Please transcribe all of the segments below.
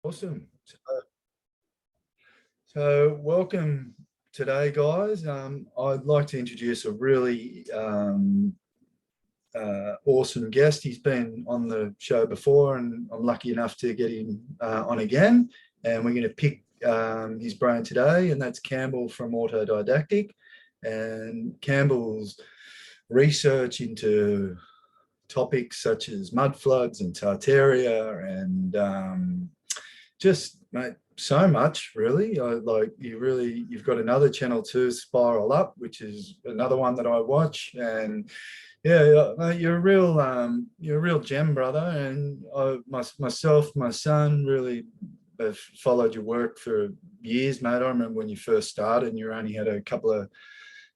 Awesome. So welcome today, guys. I'd like to introduce a really awesome guest. He's been on the show before, and I'm lucky enough to get him on again. And we're going to pick his brain today, and that's Cambell from Autodidactic. And Cambell's research into topics such as mudfloods and Tartaria and just, mate, so much really. You've got another channel too, Spiral Up, which is another one that I watch. And yeah, mate, you're a real gem, brother. And myself, my son, really have followed your work for years, mate. I remember when you first started and you only had a couple of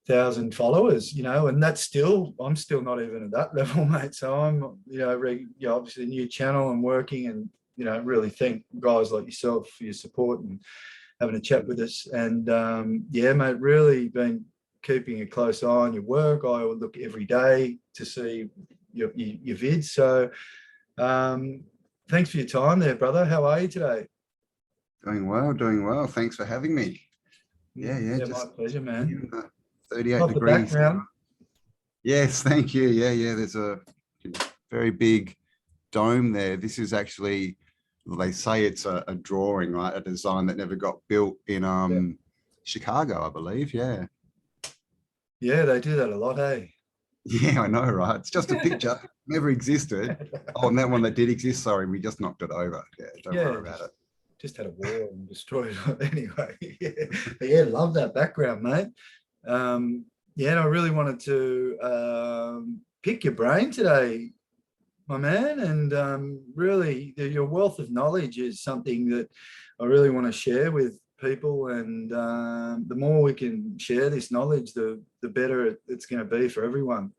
thousand followers, and I'm still not even at that level, mate. So I'm, obviously a new channel and working, and really thank guys like yourself for your support and having a chat with us. And yeah, mate, really been keeping a close eye on your work. I would look every day to see your vids. So thanks for your time there, brother. How are you today? Doing well. Thanks for having me. Yeah, my pleasure, man. 38 Love degrees. the background. Yes, thank you. Yeah. There's a very big dome there. This is actually, they say it's a drawing, right? A design that never got built in Chicago, I believe. Yeah. Yeah, they do that a lot, hey? Yeah, I know, right? It's just a picture. Never existed. Oh, and that one that did exist, sorry, we just knocked it over. Yeah, don't worry about it. Just had a war and destroyed it anyway. Yeah, love that background, mate. And I really wanted to pick your brain today, my man. And really, your wealth of knowledge is something that I really want to share with people. And the more we can share this knowledge, the better it's going to be for everyone.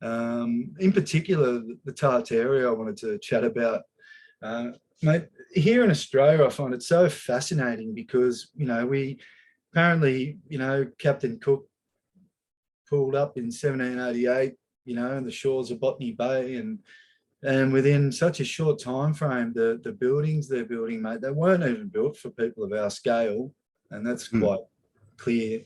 In particular, the Tartaria I wanted to chat about. Mate, here in Australia, I find it so fascinating because, we apparently, Captain Cook pulled up in 1788, in the shores of Botany Bay, and within such a short time frame, the buildings they're building, mate, they weren't even built for people of our scale, and that's quite clear.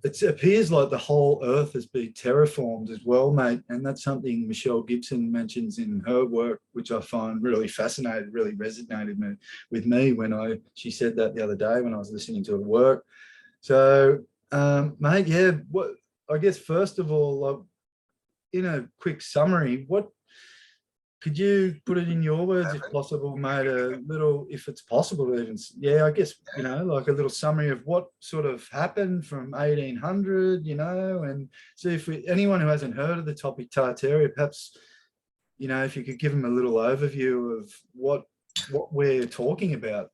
It appears like the whole earth has been terraformed as well, mate, and that's something Michelle Gibson mentions in her work, which I find really fascinating, really resonated with me when she said that the other day when I was listening to her work. So, mate, yeah, I guess first of all, in a quick summary, could you put it in your words, if possible, mate, a little, if it's possible to even, I guess, like a little summary of what sort of happened from 1800, and see if anyone who hasn't heard of the topic Tartaria, perhaps, if you could give them a little overview of what we're talking about.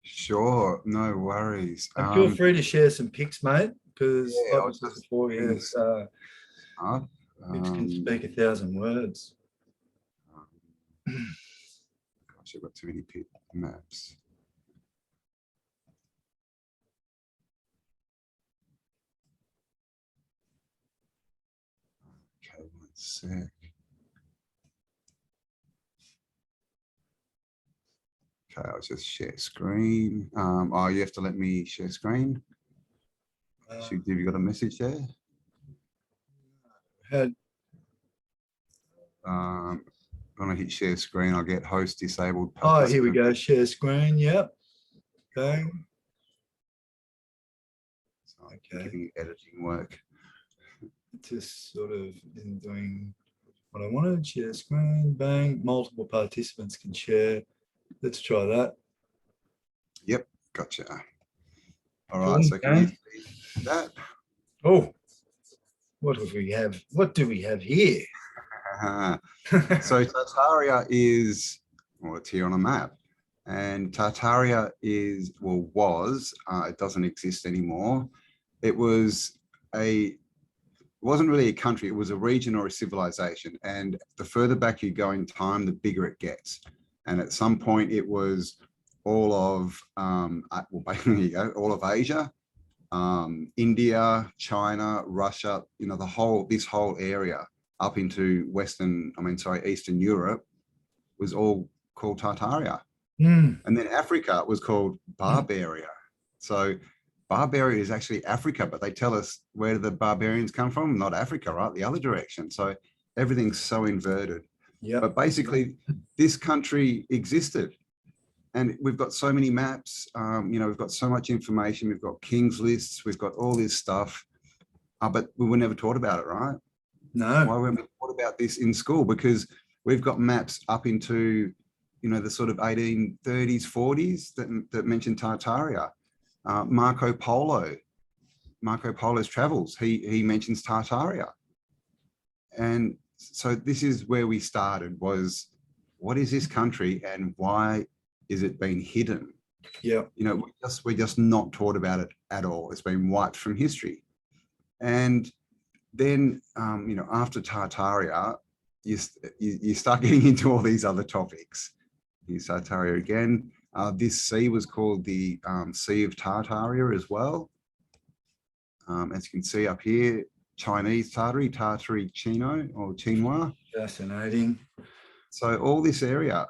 Sure, no worries. And feel free to share some pics, mate, because like I said before, pics can speak 1,000 words. Gosh, I've got too many maps. Okay, 1 sec. Okay, I'll just share screen. Oh, you have to let me share screen. Have you got a message there? When I hit share screen, I'll get host disabled. Oh, here we go. Share screen. Yep. Okay. So okay. Editing work. Just sort of in doing what I wanted. Share screen. Bang. Multiple participants can share. Let's try that. Yep. Gotcha. All right. So can you see that? Oh, what do we have? What do we have here? So Tartaria is, well, it's here on a map, and Tartaria was, it doesn't exist anymore. It wasn't really a country, it was a region or a civilization. And the further back you go in time, the bigger it gets. And at some point it was all of, all of Asia, India, China, Russia, this whole area up into Eastern Europe was all called Tartaria. Mm. And then Africa was called Barbaria. So Barbaria is actually Africa, but they tell us where the barbarians come from, not Africa, right? The other direction. So everything's so inverted. Yeah. But basically, this country existed. And we've got so many maps, we've got so much information. We've got king's lists. We've got all this stuff. But we were never taught about it, right? No. Why weren't we taught about this in school? Because we've got maps up into, the sort of 1830s, 40s that mention Tartaria. Marco Polo's travels, he mentions Tartaria. And so this is where we started, was what is this country and why is it being hidden? Yeah. We're just not taught about it at all. It's been wiped from history. And then, after Tartaria, you start getting into all these other topics. Here's Tartaria again. This sea was called the Sea of Tartaria as well. As you can see up here, Chinese Tartary Chino or Chinua. Fascinating. So all this area.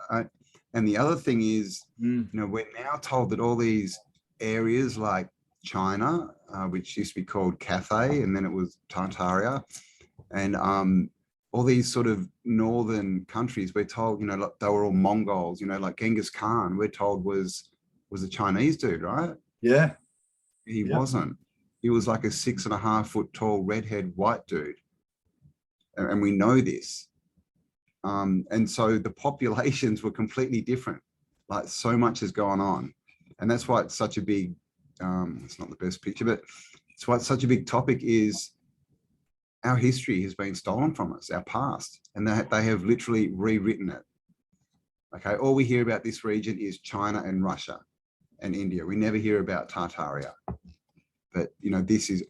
And the other thing is, we're now told that all these areas like China, which used to be called Cathay, and then it was Tartaria, and all these sort of northern countries, we're told, like they were all Mongols, like Genghis Khan, we're told was a Chinese dude, right? Yeah. He wasn't. He was like a 6.5 foot tall redhead white dude. And we know this. And so the populations were completely different. Like so much has gone on. And that's why it's such a big, it's not the best picture, but it's why it's such a big topic is our history has been stolen from us, our past, and they have literally rewritten it. Okay, all we hear about this region is China and Russia and India. We never hear about Tartaria. But, this was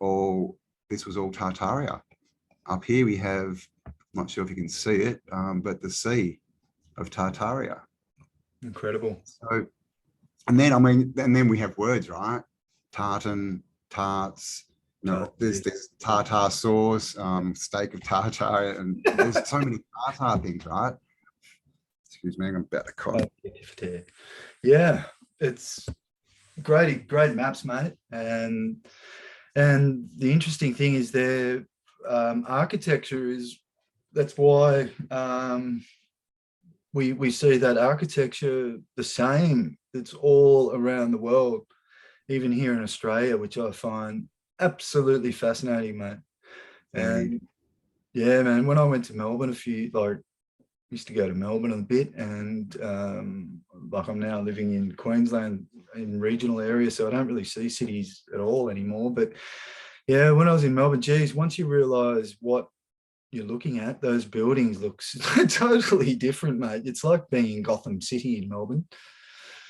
all Tartaria. Up here we have, not sure if you can see it, but the Sea of Tartaria. Incredible. So, and then we have words, right? Tartan, tarts, there's tartar sauce, steak of tartar, and there's so many tartar things, right? Excuse me, I'm about to cough. Yeah, it's great maps, mate. And the interesting thing is their architecture that's why we see that architecture the same. It's all around the world, even here in Australia, which I find absolutely fascinating, mate. And yeah, man, when I went to Melbourne used to go to Melbourne a bit, and I'm now living in Queensland in regional areas, so I don't really see cities at all anymore. But yeah, when I was in Melbourne, geez, once you realise what you're looking at, those buildings look totally different, mate. It's like being in Gotham City in Melbourne.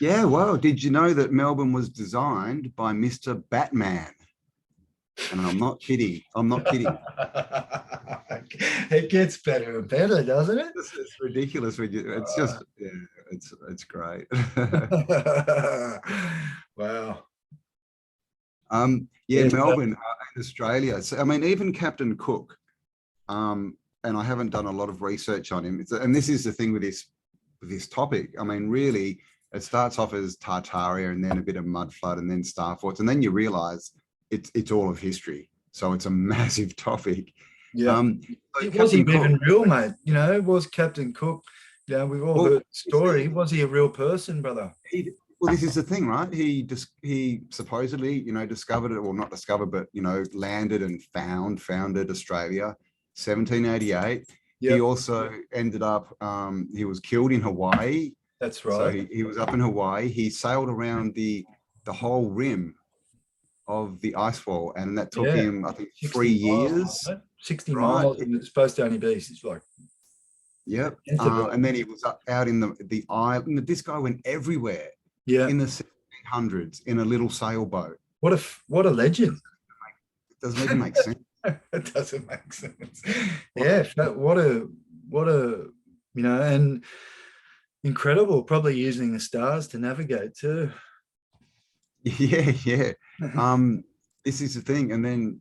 Yeah, well, did you know that Melbourne was designed by Mr. Batman? And I'm not kidding. It gets better and better, doesn't it? It's ridiculous. It's just, it's great. Wow. Melbourne in Australia. So, even Captain Cook, and I haven't done a lot of research on him. And this is the thing with this topic. Really, it starts off as Tartaria and then a bit of Mudflood and then Star Forts. And then you realize it's all of history. So it's a massive topic. Yeah. Was he even real, mate? Was Captain Cook, we've all heard the story. Was he a real person, brother? Well, this is the thing, right? He supposedly, discovered it, or not discovered, but, landed and founded Australia, 1788. Yep. He also ended up, he was killed in Hawaii. That's right. So he was up in Hawaii. He sailed around the whole rim of the ice wall, and that took him, I think, 3 years. 60 miles, and it's supposed to only be, it's like. Yep. And then he was out in the island. This guy went everywhere. Yeah. In the 1700s in a little sailboat. What a legend. It doesn't even make sense. It doesn't make sense. Yeah. What a and incredible. Probably using the stars to navigate too. Yeah. This is the thing. And then,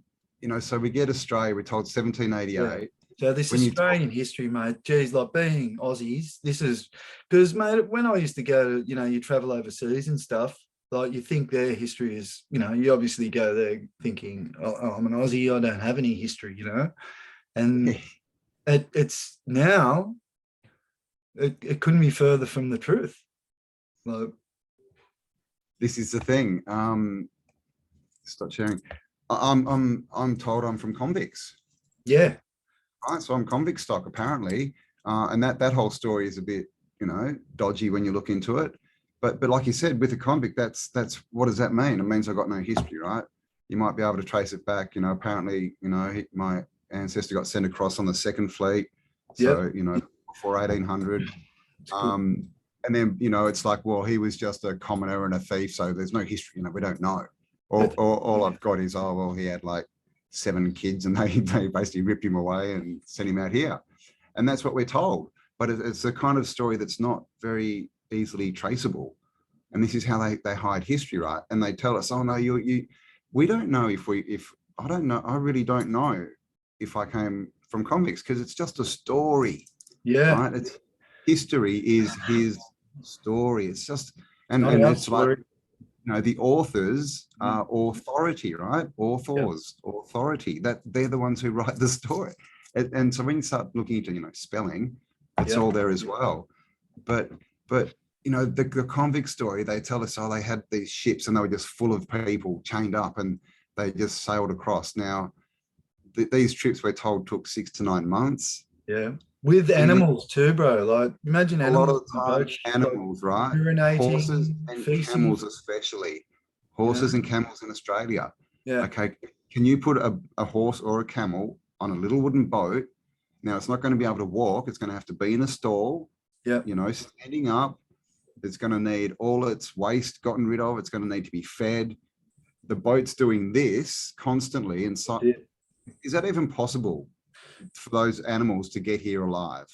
so we get Australia, we're told 1788. So this When you talk- Australian history, mate, geez, like being Aussies, this is because, mate, when I used to go to, you travel overseas and stuff, like you think their history is, you obviously go there thinking, oh, I'm an Aussie, I don't have any history, and it's now, it couldn't be further from the truth. Like, this is the thing. Stop sharing. I'm told I'm from convicts. yeah, Right, so I'm convict stock apparently, and that whole story is a bit, dodgy when you look into it. But like you said, with a convict, that's what does that mean? It means I've got no history, right? You might be able to trace it back. Apparently, my ancestor got sent across on the Second Fleet, so before 1800. And then it's like, well, he was just a commoner and a thief, so there's no history. We don't know. All I've got is, oh well, he had like 7 kids and they basically ripped him away and sent him out here, and that's what we're told. But it's a kind of story that's not very easily traceable, and this is how they hide history, right? And they tell us, oh no, we don't know if I don't know, I really don't know if I came from convicts, because it's just a story. yeah, right? It's history is his story. It's just and it's story. like the authors are authority, right? Authors, authority, that they're the ones who write the story. And so when you start looking into spelling, it's all there as well. But the convict story, they tell us, oh, they had these ships and they were just full of people chained up and they just sailed across. Now these trips, we're told, took 6 to 9 months. Yeah, with animals too, bro. Like, imagine A animals. lot of the time, animals, right? Urinating, Horses and feces. camels, especially. Horses and camels in Australia. Yeah. Okay. Can you put a horse or a camel on a little wooden boat? Now, it's not going to be able to walk. It's going to have to be in a stall. Yeah. Standing up. It's going to need all its waste gotten rid of. It's going to need to be fed. The boat's doing this constantly. And so, is that even possible for those animals to get here alive?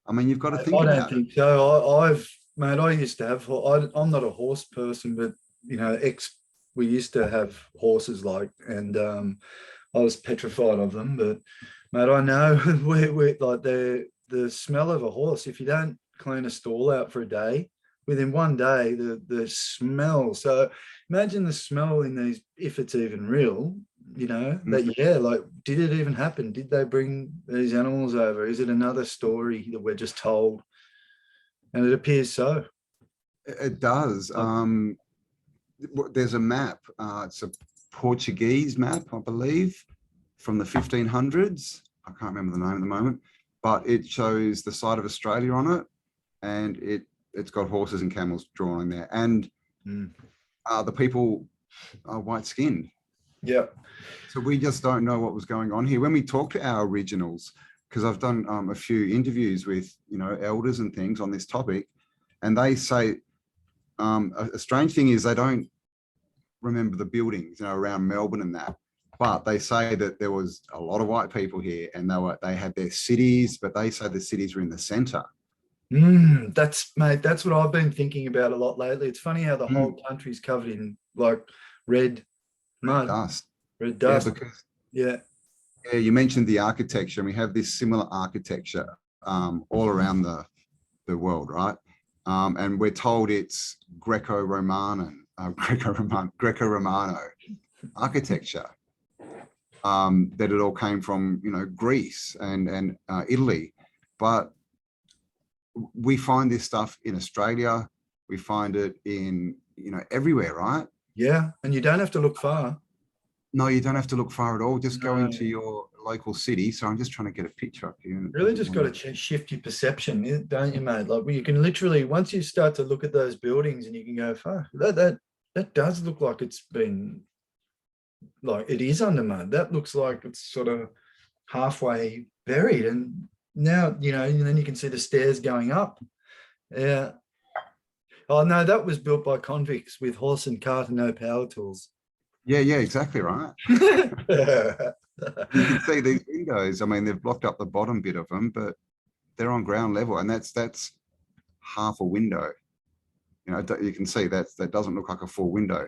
I mean, you've got to think about it. I don't think so. Mate, I used to have, I'm not a horse person, but, we used to have horses, and I was petrified of them. But, mate, I know we're like the smell of a horse, if you don't clean a stall out for a day, within one day, the smell. So imagine the smell in these, if it's even real, that, did it even happen? Did they bring these animals over? Is it another story that we're just told? And it appears so. It does. There's a map. It's a Portuguese map, I believe, from the 1500s. I can't remember the name at the moment, but it shows the side of Australia on it, and it's got horses and camels drawn in there. And the people are white-skinned. Yeah. So we just don't know what was going on here. When we talk to our originals, because I've done a few interviews with, elders and things on this topic, and they say a strange thing is they don't remember the buildings, around Melbourne and that, but they say that there was a lot of white people here and they had their cities, but they say the cities were in the centre. That's what I've been thinking about a lot lately. It's funny how the whole country's covered in red mud. Red dust. Yeah, you mentioned the architecture, and we have this similar architecture all around the world, right? And we're told it's Greco-Romano architecture, that it all came from Greece and Italy, but we find this stuff in Australia. We find it in everywhere, right? Yeah, and you don't have to look far. No, you don't have to look far at all. Just go into your local city. So I'm just trying to get a picture up here. Really just got to shift your perception, don't you, mate? Like, you can literally, once you start to look at those buildings and you can go, fuck, that does look like it's been, like it is under mud. That looks like it's sort of halfway buried. And now, and then you can see the stairs going up. Yeah. Oh, no, that was built by convicts with horse and cart and no power tools. Yeah, exactly right. You can see these windows. I mean, they've blocked up the bottom bit of them, but they're on ground level, and that's half a window. You can see that doesn't look like a full window.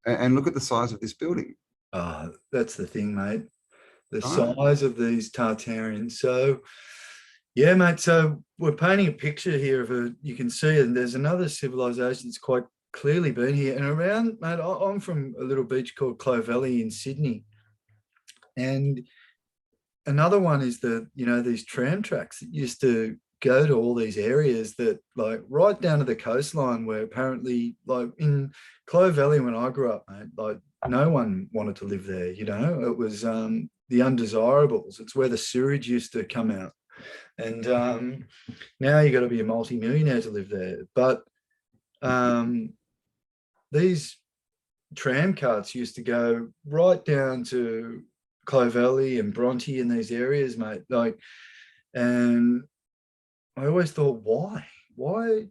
And look at the size of this building. That's the thing, mate. the Right. size of these Tartarians. So, yeah, mate. So we're painting a picture here of you can see it, and there's another civilization that's quite clearly been here and around, mate. I'm from a little beach called Clovelly in Sydney. And another one is these tram tracks that used to go to all these areas that like right down to the coastline where apparently like in Clovelly when I grew up, mate, like no one wanted to live there, it was the undesirables. It's where the sewage used to come out. And now you got to be a multi-millionaire to live there. But these tram carts used to go right down to Clovelly and Bronte in these areas, mate. Like, and I always thought, why? Why?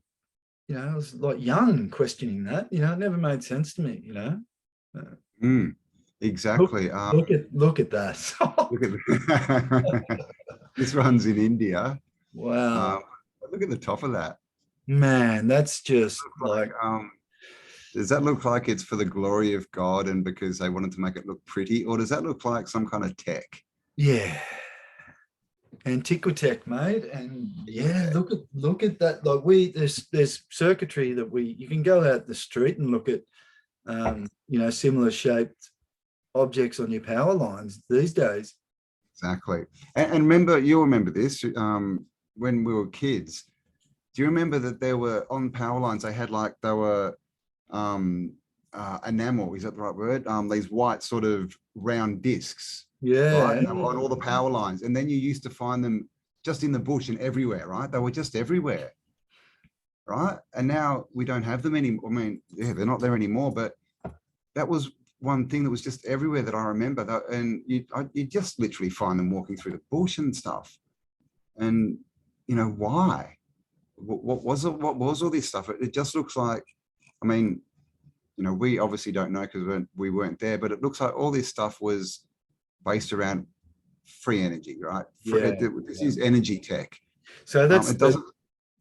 I was like young questioning that. It never made sense to me. Exactly. Look at that. Look at this runs in India. Wow, Look at the top of that. man, that's just like does that look like it's for the glory of God and because they wanted to make it look pretty, or does that look like some kind of tech? yeah. Antiquitech, mate, and yeah, look at that. Like there's circuitry that you can go out the street and look at, similar shaped objects on your power lines these days. Exactly. And you'll remember this when we were kids. Do you remember that there were on power lines? They were enamel. Is that the right word? These white sort of round discs. Yeah. Right. And they were on all the power lines. And then you used to find them just in the bush and everywhere, right? They were just everywhere. Right. And now we don't have them anymore. I mean, yeah, they're not there anymore, but that was one thing that was just everywhere that I remember. And you just literally find them walking through the bush and stuff. And, why? What was it? What was all this stuff? It just looks like, I mean, we obviously don't know because we weren't there, but it looks like all this stuff was based around free energy, right? This is energy tech. So it doesn't.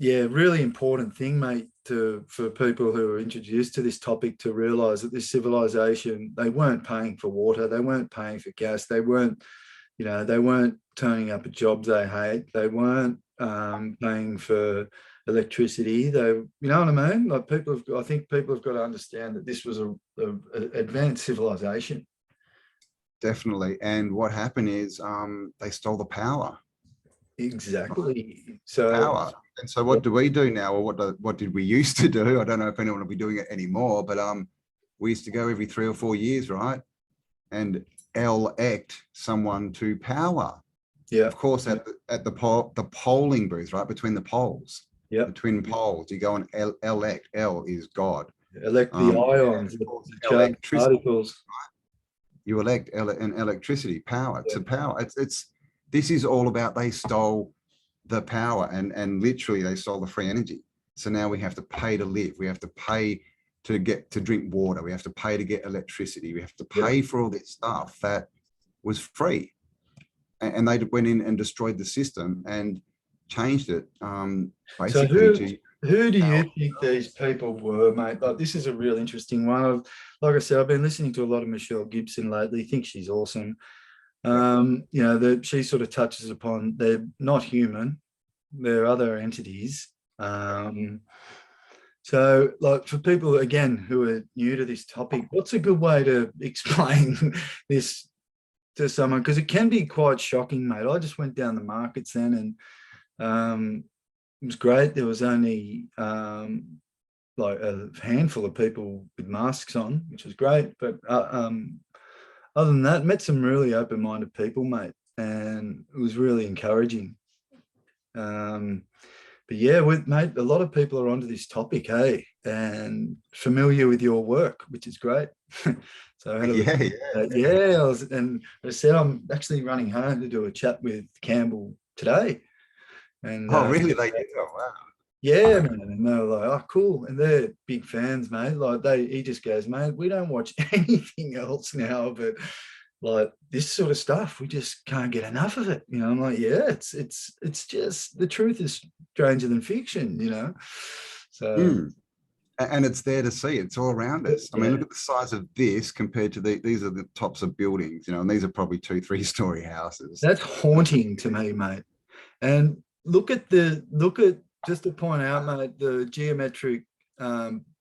Really important thing, mate, for people who are introduced to this topic to realize that this civilization, they weren't paying for water, they weren't paying for gas, they weren't turning up at jobs they hate, they weren't paying for electricity. You know what I mean? Like I think people have got to understand that this was a advanced civilization. Definitely. And what happened is they stole the power. Exactly. So power. And so what do we do now? Or what did we used to do? I don't know if anyone will be doing it anymore, but we used to go every 3 or 4 years, right? And elect someone to power. Yeah. Of course, at the polling booth, right? Between the polls. Yeah. The twin poles. You go and elect. L is God. Elect the ions, the particles. Right? You elect an electricity power to power. This is all about they stole the power and literally they stole the free energy. So now we have to pay to live. We have to pay to drink water. We have to pay to get electricity. We have to pay for all this stuff that was free. And they went in and destroyed the system and changed it basically. So who do you think these people were, mate? Like, this is a real interesting one. Like I said, I've been listening to a lot of Michelle Gibson lately. I think she's awesome. She sort of touches upon they're not human, they're other entities. So like for people again who are new to this topic, what's a good way to explain this to someone? Because it can be quite shocking, mate. I just went down the markets then and it was great. There was only like a handful of people with masks on, which was great. But other than that, met some really open-minded people, mate, and it was really encouraging. But yeah, mate, a lot of people are onto this topic, hey, and familiar with your work, which is great. So I said I'm actually running home to do a chat with Cambell today. And really? They did? Oh, wow. Yeah, man. And they were like, oh, cool. And they're big fans, mate. Like he just goes, mate, we don't watch anything else now, but like this sort of stuff, we just can't get enough of it. I'm like, yeah, it's just the truth is stranger than fiction, So And it's there to see. It's all around us. I mean, look at the size of this compared to these are the tops of buildings, you know, and these are probably 2-3 story houses. That's haunting to me, mate. And look at just to point out, mate, the geometric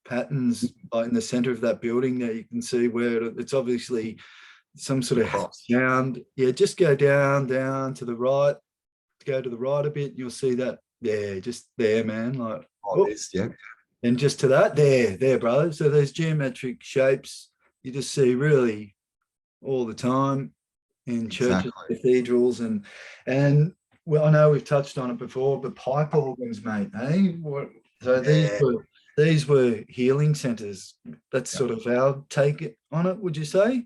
patterns like in the center of that building there. You can see where it's obviously some sort of sound. Yeah, just go down to the right, go to the right a bit, and you'll see that. Yeah, just there, man. Like, This, yeah. And just to that, there, brother. So those geometric shapes you just see really all the time in churches, cathedrals, and well, I know we've touched on it before, but pipe organs, mate. Hey, so these were healing centers. That's sort of our take on it. Would you say?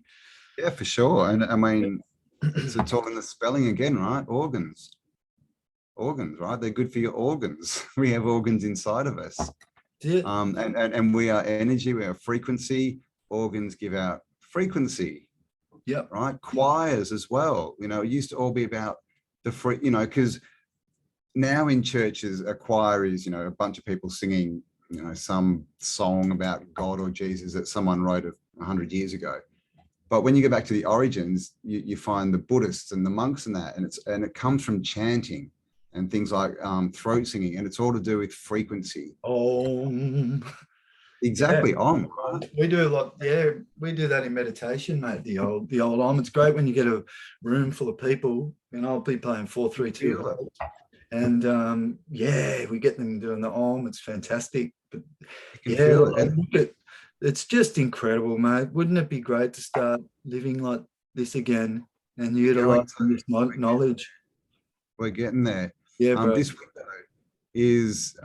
Yeah, for sure. And I mean, it's all in the spelling again, right? Organs, right? They're good for your organs. We have organs inside of us. And we are energy, we are frequency. Organs give out frequency. Yeah. Right. Choirs as well. You know, it used to all be about the free, you know, because now in churches, a choir is, you know, a bunch of people singing, you know, some song about God or Jesus that someone wrote 100 years ago. But when you go back to the origins, you find the Buddhists and the monks and that, and it comes from chanting and things like throat singing, and it's all to do with frequency. Exactly. Yeah. We do a lot. Yeah, we do that in meditation, mate. The old It's great when you get a room full of people, and I'll be playing 4-3-2, and yeah, we get them doing the Om. It's fantastic. But yeah, it's just incredible, mate. Wouldn't it be great to start living like this again and utilizing this knowledge? We're getting there. Yeah, bro. This window is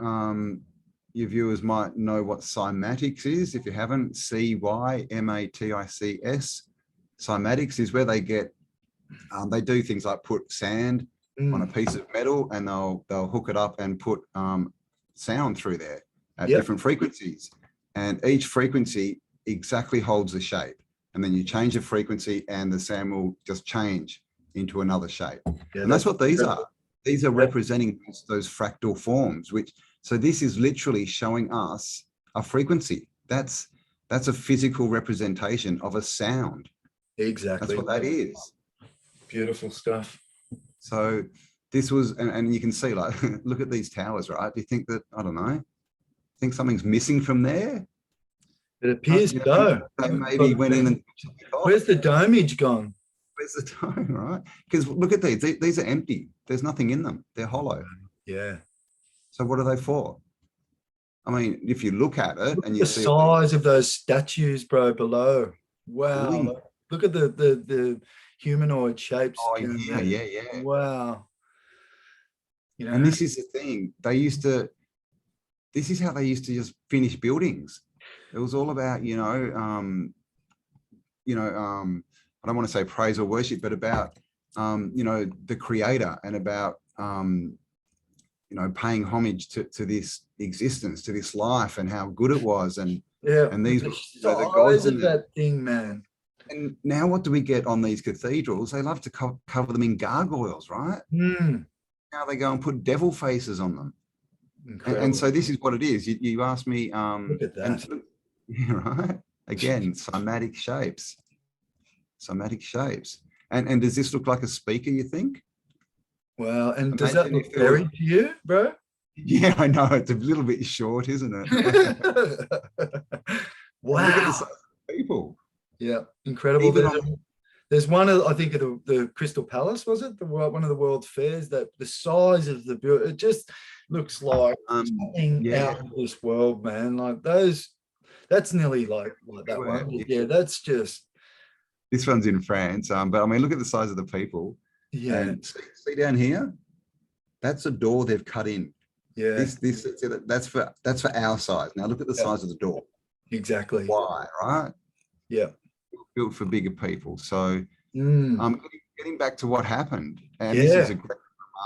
your viewers might know what cymatics is. If you haven't, CYMATICS. Cymatics is where they get, they do things like put sand on a piece of metal, and they'll hook it up and put sound through there at different frequencies. And each frequency exactly holds the shape. And then you change the frequency and the sound will just change into another shape. Yeah, and that's what these are. These are representing those fractal forms, so this is literally showing us a frequency. That's a physical representation of a sound. Exactly. That's what that is. Beautiful stuff. So this was, and you can see, like, look at these towers, right? Do you think that, I don't know, think something's missing from there? It appears so. They maybe went in and... Where's the domage gone? Where's the dome, right? Because look at these. These are empty. There's nothing in them. They're hollow. Yeah. So what are they for? I mean, if you look at it and you see the size of those statues, bro, below. Wow. Really? Look at the humanoid shapes. Oh, yeah. Wow. You know, and this is the thing. This is how they used to just finish buildings. It was all about, I don't want to say praise or worship, but about, the creator, and about, paying homage to this existence, to this life, and how good it was. And these the size of that thing, man. And now what do we get on these cathedrals? They love to cover them in gargoyles, right? Now they go and put devil faces on them. And so this is what it is. You asked me, look at that. Right? Again, cymatic shapes. And does this look like a speaker, you think? Well, and does that look very to you, bro? Yeah, I know. It's a little bit short, isn't it? Wow. Look at the size of people. Yeah, incredible. There's one of, I think, of the Crystal Palace, was it? One of the World's Fairs, that the size of the building, it just looks like something out of this world, man. Like that's nearly like that one. Yeah, that's just. This one's in France, but I mean, look at the size of the people. Yeah. And see down here, that's a door they've cut in. Yeah. That's for our size. Now look at the size of the door. Exactly. Why, right? Yeah. Built for bigger people. So getting back to what happened, and this is a Greek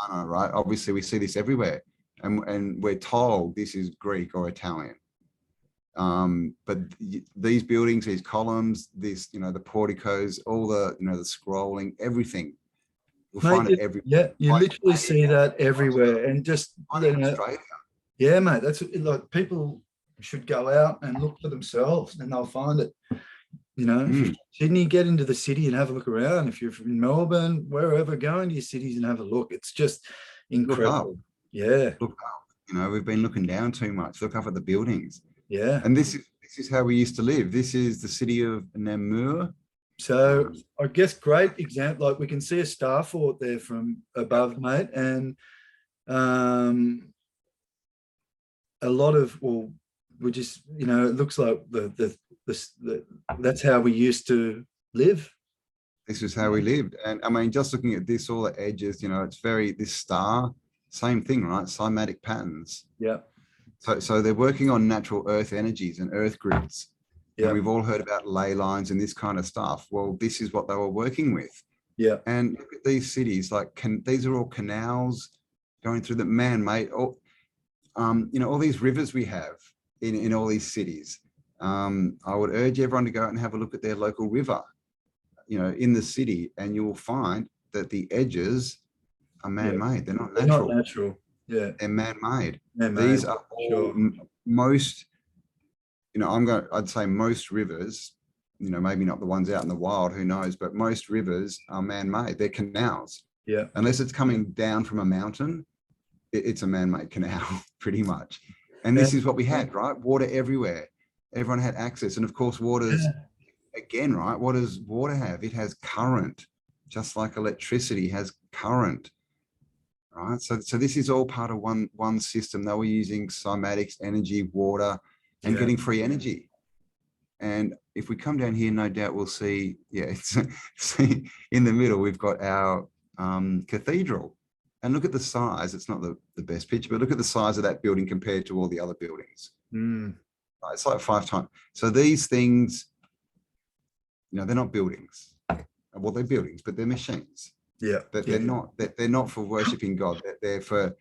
Romano, right? Obviously we see this everywhere, and we're told this is Greek or Italian. But these buildings, these columns, the porticos, all the the scrolling, everything, you'll find it everywhere. Yeah, you literally see that everywhere. And just Australia. Yeah, mate, that's like people should go out and look for themselves, and they'll find it. You know, if you're Mm. from Sydney, get into the city and have a look around. If you're from Melbourne, wherever, go into your cities and have a look. It's just Look up, incredible. Yeah, look up. You know, we've been looking down too much. Look up at the buildings. yeah. And this is how we used to live. This is the city of Namur. So I guess great example. Like we can see a star fort there from above, mate, and a lot of we just it looks like the that's how we used to live. This is how we lived. And I mean, just looking at this, all the edges, it's very, this star, same thing, right? Cymatic patterns. Yeah. So they're working on natural earth energies and earth grids. Yeah. And we've all heard about ley lines and this kind of stuff. Well, this is what they were working with. Yeah. And look at these cities, these are all canals going through the man-made, all these rivers we have in all these cities. I would urge everyone to go out and have a look at their local river, in the city, and you will find that the edges are man-made. They're not natural. They're not natural. Yeah. They're man-made. Man-made. These are all most, I'd say most rivers, maybe not the ones out in the wild, who knows, but most rivers are man-made. They're canals. Yeah. Unless it's coming down from a mountain, it's a man-made canal, pretty much. And this is what we had, right? Water everywhere. Everyone had access. And of course, water's, again, right? What does water have? It has current, just like electricity has current, right? So this is all part of one system. They were using cymatics, energy, water, and getting free energy. And if we come down here, no doubt we'll see, see in the middle, we've got our cathedral. And look at the size. It's not the best picture, but look at the size of that building compared to all the other buildings. It's like 5 times. So these things, they're not buildings. Well, they're buildings, but they're machines. Yeah. They're not for worshiping God. They're for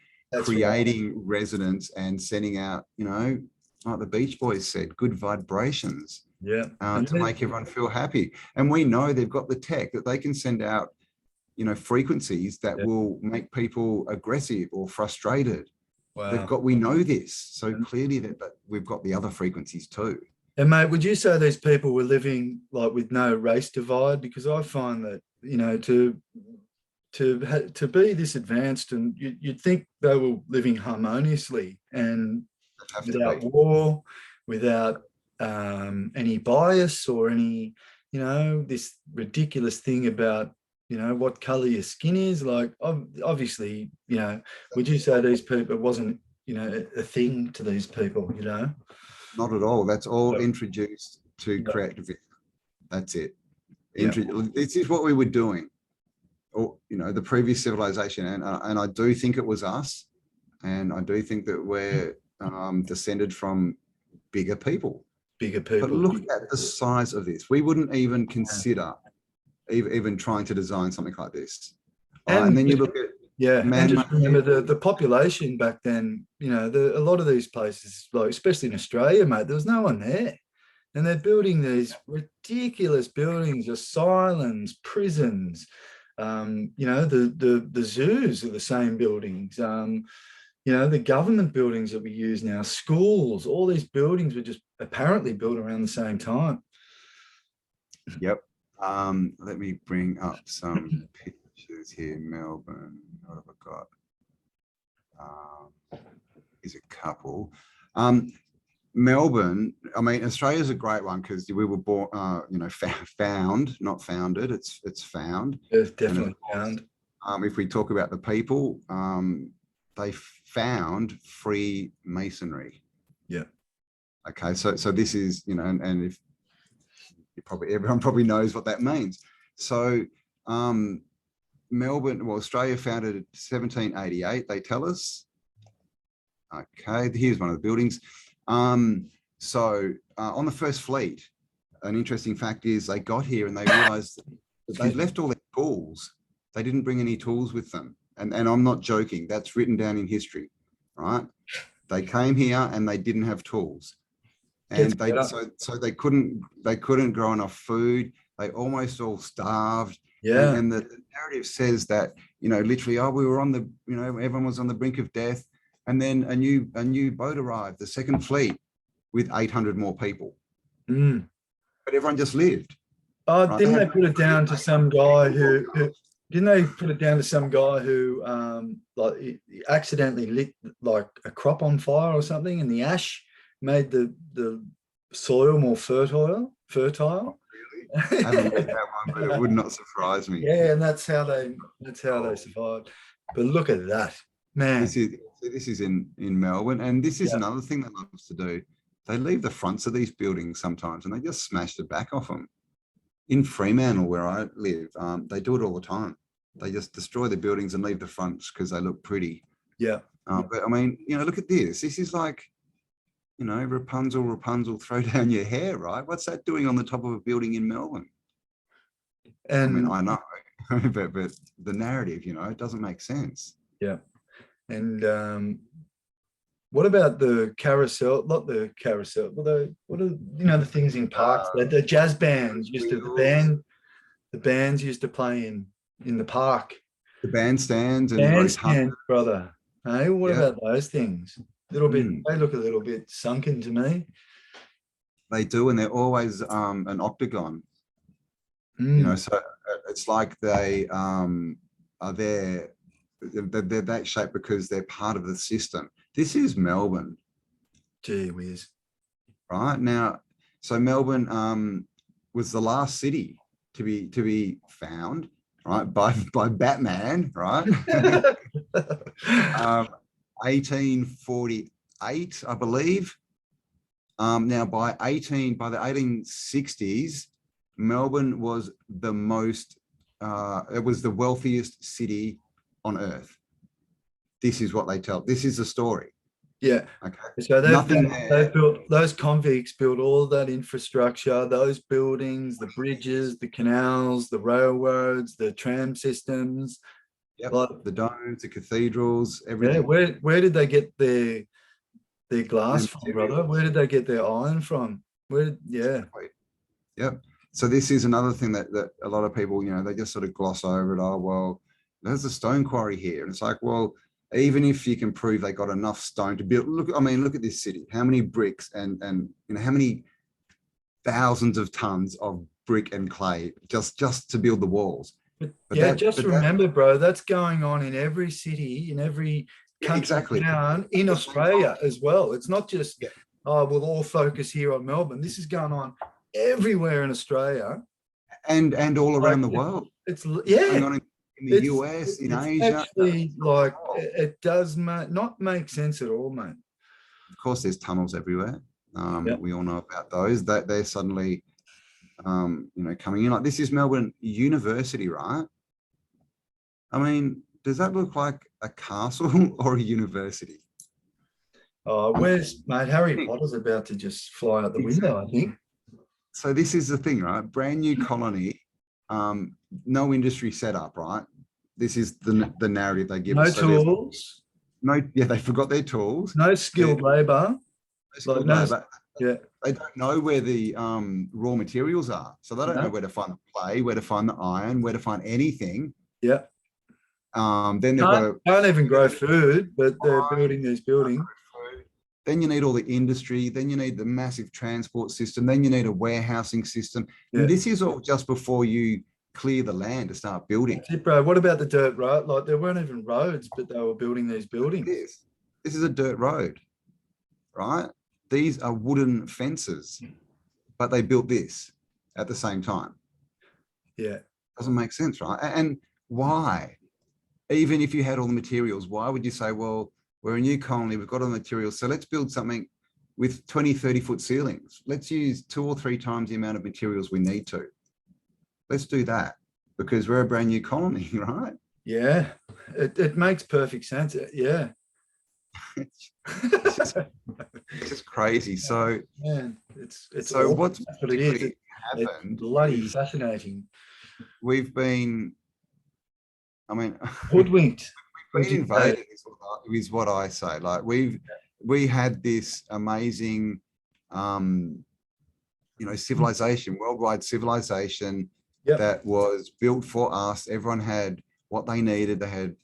creating resonance and sending out, like the Beach Boys said, good vibrations. Yeah. To make everyone feel happy. And we know they've got the tech that they can send out, frequencies that will make people aggressive or frustrated. Wow. We know this. So clearly that we've got the other frequencies too. And mate, would you say these people were living like with no race divide? Because I find that, to be this advanced, and you'd think they were living harmoniously and without war, without any bias or any, this ridiculous thing about, what color your skin is. Like, obviously, would you say these people, it wasn't, a thing to these people, Not at all. That's all introduced to create division. That's it. This is what we were doing. Or, the previous civilization. And I do think it was us. And I do think that we're descended from bigger people. But look at the size of this. We wouldn't even consider even trying to design something like this. And then you look at and just remember the population back then. A lot of these places, like especially in Australia, mate, there was no one there, and they're building these ridiculous buildings, asylums, prisons. The zoos are the same buildings. The government buildings that we use now, schools, all these buildings were just apparently built around the same time. Yep. Let me bring up some pictures here. Melbourne, what have I got? Is a couple. Melbourne, I mean, Australia's a great one because we were born, found, not founded. It's found. It's definitely found. If we talk about the people, they found Freemasonry. Yeah. Okay, so this is, and if everyone probably knows what that means. So Melbourne, Australia founded in 1788, they tell us. Okay, here's one of the buildings. On the first fleet, an interesting fact is they got here and they realized that they left all their tools. They didn't bring any tools with them. And I'm not joking, that's written down in history, right? They came here and they didn't have tools. And so they couldn't grow enough food. They almost all starved. Yeah. And the narrative says that, literally, we were on the, everyone was on the brink of death. And then a new boat arrived, the second fleet. with 800 more people, Mm. but everyone just lived. Oh, Right? didn't they had put it down to some guy who didn't they put it down to some guy who like he accidentally lit like a crop on fire or something, and the ash made the soil more fertile? I haven't read that one, but it would not surprise me. Yeah, and that's how they survived. But look at that, man. This is in Melbourne, and this is Yeah. another thing they love to do. They leave the fronts of these buildings sometimes, and they just smash the back off them. In Fremantle, where I live, they do it all the time. They just destroy the buildings and leave the fronts because they look pretty. Yeah. But I mean, look at this. This is like, Rapunzel, throw down your hair, right? What's that doing on the top of a building in Melbourne? And I mean, I know, but the narrative, it doesn't make sense. yeah. And what about the carousel? Not the carousel, but what are the things in parks? The jazz bands used to the bands used to play in the park. The bandstands and Bandstand, brother. Hey, what Yeah. about those things? They look a little bit sunken to me. They do, and they're always an octagon. So it's like they are there. They're that shape because they're part of the system. This is Melbourne. Gee whiz. Right now, so Melbourne was the last city to be found, right, by Batman, right? 1848, I believe. Now by the 1860s, Melbourne was it was the wealthiest city on earth. This is what they tell. This is the story. Yeah. Okay. So they built, those convicts built all that infrastructure, those buildings, the bridges, the canals, the railroads, the tram systems. Yep. Like, the domes, the cathedrals, everything. Yeah. Where did they get their glass from, brother? Where did they get their iron from? Yep. So this is another thing that a lot of people, they just sort of gloss over it. Oh, well, there's a stone quarry here. And it's like, well, even if you can prove they got enough stone to build, look at this city, how many bricks and how many thousands of tons of brick and clay just to build the walls. Remember, bro, that's going on in every city, in every country, town, in Australia as well. It's not just, we'll all focus here on Melbourne. This is going on everywhere in Australia. And all around the world. It's going on in the US, in Asia. Actually, it does not make sense at all, mate. Of course, there's tunnels everywhere. We all know about those. That they're suddenly, coming in. Like, this is Melbourne University, right? I mean, does that look like a castle or a university? Where's mate? Harry Potter's about to just fly out the window, I think. So this is the thing, right? Brand new colony, no industry setup, right? This is the narrative they give us. No tools. They forgot their tools. No skilled labour. Yeah. They don't know where the raw materials are. So they don't know where to find the clay, where to find the iron, where to find anything. Yeah. Then they've can't even grow food, but they're building these buildings. Then you need all the industry. Then you need the massive transport system. Then you need a warehousing system. Yeah. And this is all just before you clear the land to start building. That's it, bro. What about the dirt road? Like, there weren't even roads, but they were building these buildings. This is a dirt road, right? These are wooden fences, but they built this at the same time. Yeah. Doesn't make sense, right? And why? Even if you had all the materials, why would you say, well, we're a new colony, we've got all the materials, so let's build something with 20, 30-foot ceilings. Let's use 2 or 3 times the amount of materials we need to. Let's do that because we're a brand new colony, right? Yeah, it makes perfect sense. Yeah. It's just crazy. So, it's so awesome. what's what it is. Happened? It's bloody fascinating. We've been, hoodwinked. We've been invaded is what I say. Like we had this amazing, civilization, worldwide civilization that was built for us. Everyone had what they needed. They had,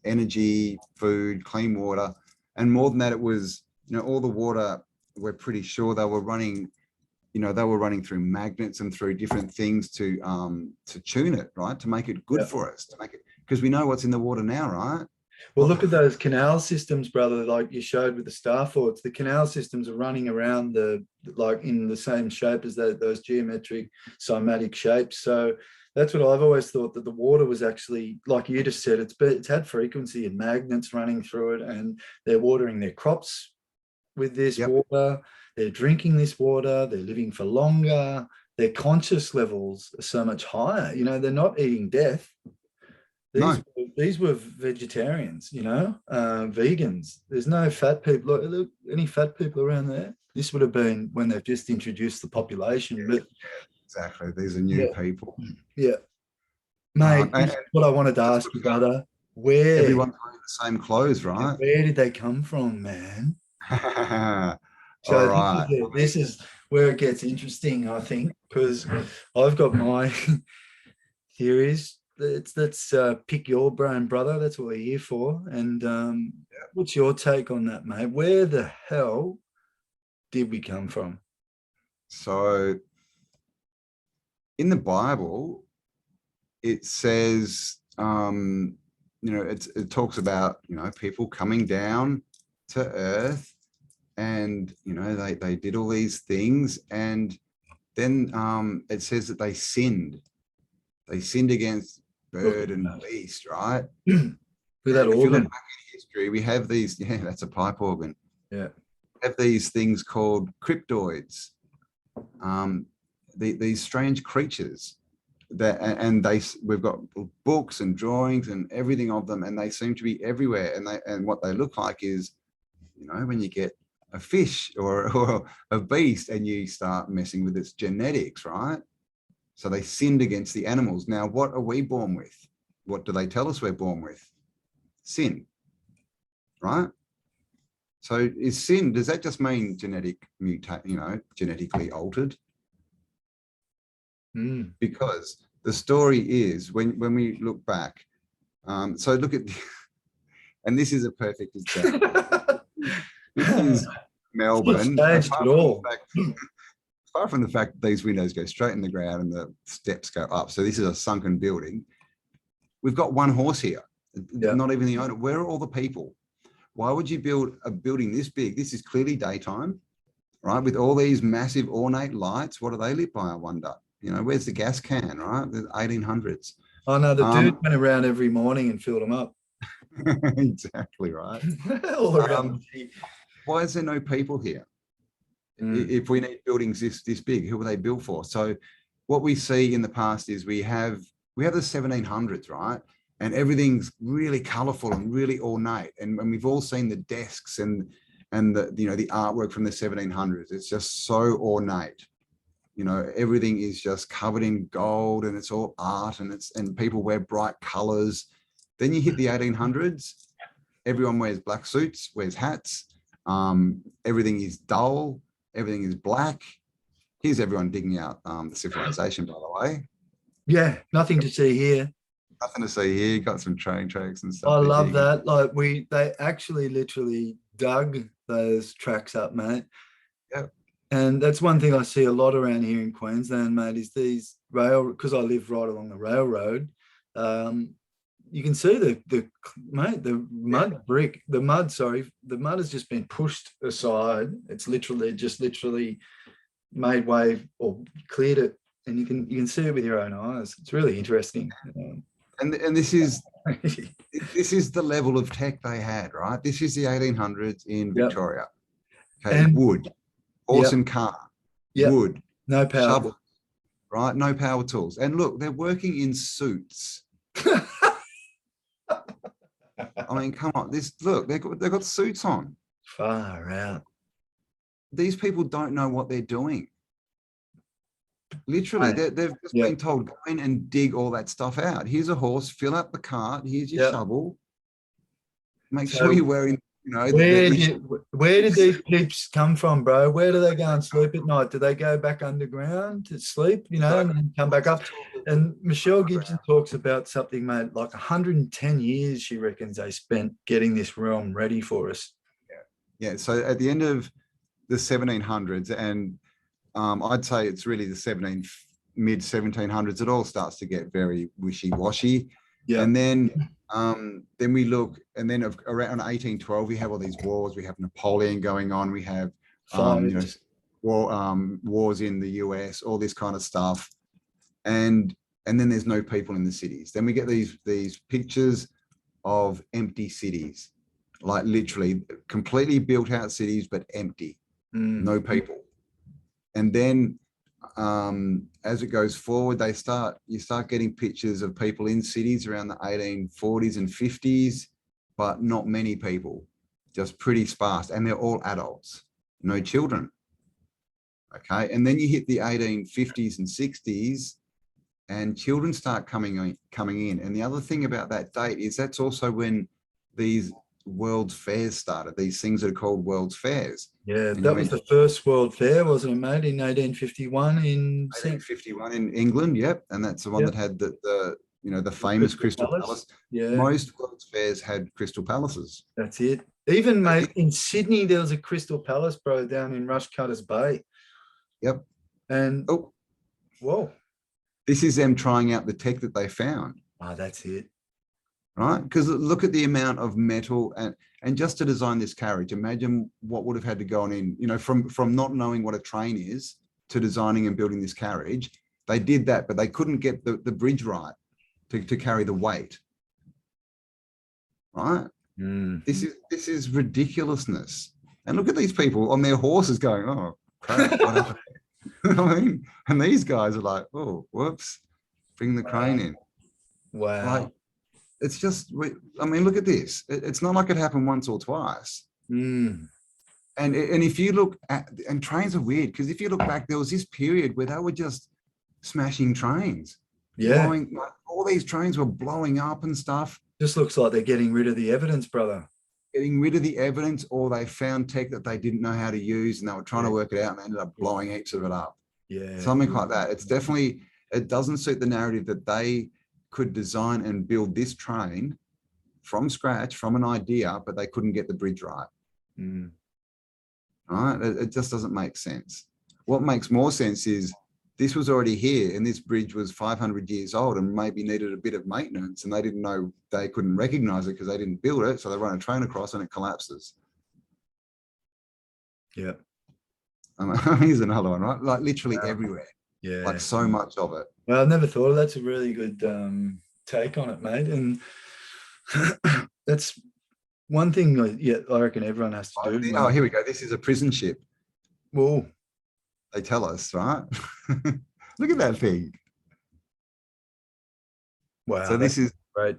energy, food, clean water. And more than that, it was, all the water we're pretty sure they were running, they were running through magnets and through different things to tune it, right? To make it good for us, to make it, because we know what's in the water now, right? Well, look at those canal systems, brother, like you showed with the star forts. The canal systems are running around like in the same shape as those geometric cymatic shapes. So that's what I've always thought, that the water was actually, like you just said, it's had frequency and magnets running through it, and they're watering their crops with this water. They're drinking this water. They're living for longer. Their conscious levels are so much higher. They're not eating death. These were vegetarians, vegans. There's no fat people. Look, any fat people around there? This would have been when they've just introduced the population. But exactly, these are new people. Yeah, mate. What I wanted to ask you, brother, where everyone's wearing the same clothes, right? Where did they come from, man? So all right, this is where it gets interesting, I think, because I've got my theories. Let's pick your brain, brother. That's what we're here for. And what's your take on that, mate? Where the hell did we come from? So in the Bible, it says, it talks about, people coming down to earth, and, they did all these things. And then it says that they sinned. They sinned against bird and beast, right? With that if organ. you look back in history, we have these, that's a pipe organ. Yeah. We have these things called cryptoids, these strange creatures that, and we've got books and drawings and everything of them, and they seem to be everywhere. And what they look like is, when you get a fish or a beast and you start messing with its genetics, right? So they sinned against the animals. Now, what are we born with? What do they tell us we're born with? Sin, right? So is sin, does that just mean genetically altered? Because the story is, when we look back, so look at, and this is a perfect example. This is Melbourne. Apart from the fact that these windows go straight in the ground and the steps go up, so this is a sunken building. We've got one horse here, not even the owner. Where are all the people? Why would you build a building this big? This is clearly daytime, right? With all these massive ornate lights. What do they lit by, I wonder? Where's the gas can, right? The 1800s. Oh, no, the dude went around every morning and filled them up. Exactly, right. All around. Why is there no people here? If we need buildings this big, who were they built for? So what we see in the past is we have the 1700s, right? And everything's really colorful and really ornate. And we've all seen the desks and the artwork from the 1700s. It's just so ornate. Everything is just covered in gold, and it's all art, and people wear bright colors. Then you hit the 1800s, everyone wears black suits, wears hats. Everything is dull. Everything is black. Here's everyone digging out the civilization, by the way. Yeah, nothing to see here. Nothing to see here. Got some train tracks and stuff. I love that. Like they actually literally dug those tracks up, mate. Yeah. And that's one thing I see a lot around here in Queensland, mate, is these because I live right along the railroad. You can see the mud brick, the mud has just been pushed aside. It's literally made way or cleared it, and you can see it with your own eyes. It's really interesting. And this is the level of tech they had, right? This is the 1800s in Victoria. Okay, and wood, horse and car, wood, no power, shovel, right? No power tools. And look, they're working in suits. I mean, come on! They've got suits on. Far out. These people don't know what they're doing. Literally, they've just been told, go in and dig all that stuff out. Here's a horse, fill up the cart. Here's your shovel. Make sure you're wearing. Where did these peeps come from, bro? Where do they go and sleep at night? Do they go back underground to sleep, and then come back up? And Michelle Gibson talks about something, mate, like 110 years, she reckons, they spent getting this realm ready for us. Yeah. So at the end of the 1700s, and I'd say it's really the mid 1700s. It all starts to get very wishy-washy. Yeah. And then we look, and then around 1812, we have all these wars. We have Napoleon going on. We have wars in the US, all this kind of stuff. And then there's no people in the cities. Then we get these pictures of empty cities, like literally completely built out cities, but empty, no people. And then as it goes forward, you start getting pictures of people in cities around the 1840s and 50s, but not many people, just pretty sparse. And they're all adults, no children. Okay. And then you hit the 1850s and 60s, and children start coming in. And the other thing about that date is that's also when these World's Fairs started, these things that are called World's Fairs. Yeah, and that was the first World Fair, wasn't it, mate, in 1851 in 1851 in England, yep. And that's the one that had the famous Crystal Palace. Yeah. Most World's Fairs had Crystal Palaces. That's it. Even, mate, in Sydney, there was a Crystal Palace, bro, down in Rushcutters Bay. Yep. And whoa. This is them trying out the tech that they found. Ah, that's it. Right? Because look at the amount of metal and just to design this carriage, imagine what would have had to go on in, from not knowing what a train is to designing and building this carriage. They did that, but they couldn't get the bridge right to carry the weight. Right? This is ridiculousness. And look at these people on their horses going, oh crap, what happened? I mean, and these guys are like, oh, whoops, bring the crane in. Wow. Like, it's just, I mean, look at this. It's not like it happened once or twice. And if you look at, and trains are weird, because if you look back, there was this period where they were just smashing trains. Yeah. All these trains were blowing up and stuff. Just looks like they're getting rid of the evidence, brother. Getting rid of the evidence, or they found tech that they didn't know how to use and they were trying to work it out and they ended up blowing heaps of it up. Yeah. Something like that. It's definitely, it doesn't suit the narrative that they could design and build this train from scratch, from an idea, but they couldn't get the bridge right. Right? It just doesn't make sense. What makes more sense is this was already here and this bridge was 500 years old and maybe needed a bit of maintenance, and they didn't know, they couldn't recognize it because they didn't build it. So they run a train across and it collapses. Yeah. Here's another one, right? Like literally everywhere. Yeah. Like so much of it. Well, I've never thought of that. That's a really good take on it, mate. And that's one thing I reckon everyone has to do. Oh, here we go. This is a prison ship. Whoa. They tell us, right? Look at that thing. Wow. So this is great.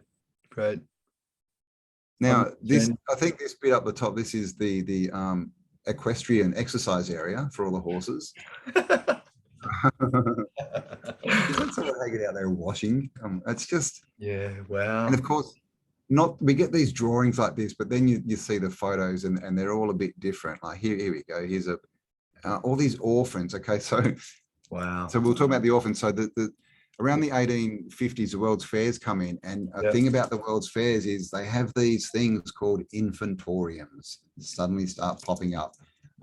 Now this, I think this bit up the top, this is the equestrian exercise area for all the horses. That's someone hanging out there washing. It's just, yeah, wow. And of course, we get these drawings like this, but then you see the photos and they're all a bit different. Like here we go. Here's all these orphans. Okay, so wow. So we'll talk about the orphans. So around the 1850s, the World's Fairs come in, and a thing about the World's Fairs is they have these things called infantoriums suddenly start popping up.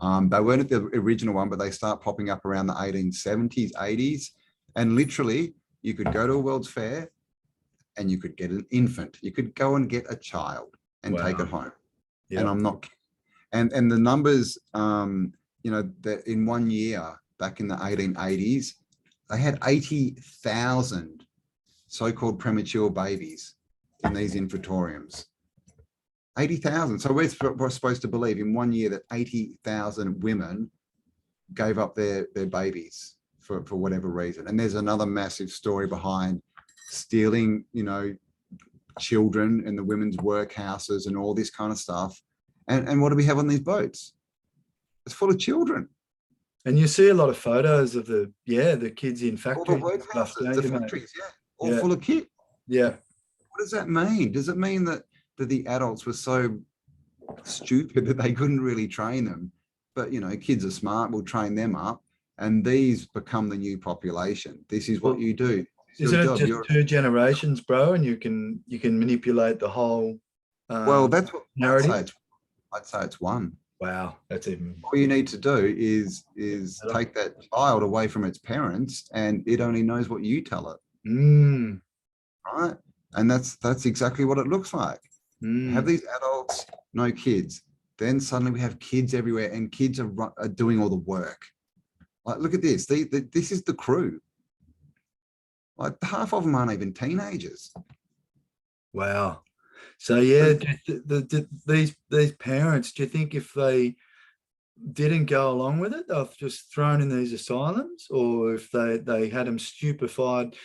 They weren't at the original one, but they start popping up around the 1870s, 80s, and literally you could go to a World's Fair and you could get an infant. You could go and get a child and take it home. Yep. And I'm not kidding. And the numbers, that in 1 year back in the 1880s, they had 80,000 so-called premature babies in these infantoriums. 80,000. So we're supposed to believe in 1 year that 80,000 women gave up their babies for whatever reason. And there's another massive story behind stealing, children in the women's workhouses and all this kind of stuff. And what do we have on these boats? It's full of children. And you see a lot of photos of the kids in factories. All the workhouses, the factories, all full of kids. Yeah. What does that mean? Does it mean that the adults were so stupid that they couldn't really train them? But, kids are smart, we'll train them up. And these become the new population. This is what you do. Isn't it just 2 generations, bro? And you can manipulate the whole well, that's what narrative. I'd say it's one. Wow, that's even. All you need to do is better. take that child away from its parents, and it only knows what you tell it, Mm, right? And that's exactly what it looks like. Have mm. these adults, no kids. Then suddenly we have kids everywhere, and kids are doing all the work. Like, look at this. This is the crew. Like, half of them aren't even teenagers. Wow. So yeah, these parents, do you think if they didn't go along with it, they're just thrown in these asylums, or if they had them stupefied?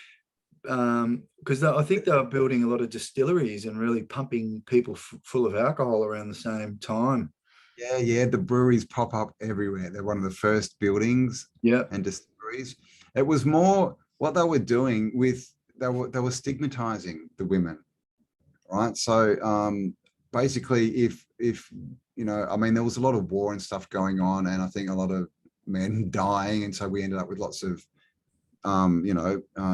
Because I think they were building a lot of distilleries and really pumping people full of alcohol around the same time. Yeah, yeah. The breweries pop up everywhere. They're one of the first buildings Yeah. and distilleries. It was more what they were doing with they were stigmatizing the women, right? So basically, if you know, I mean, there was a lot of war and stuff going on, and I think a lot of men dying, and so we ended up with lots of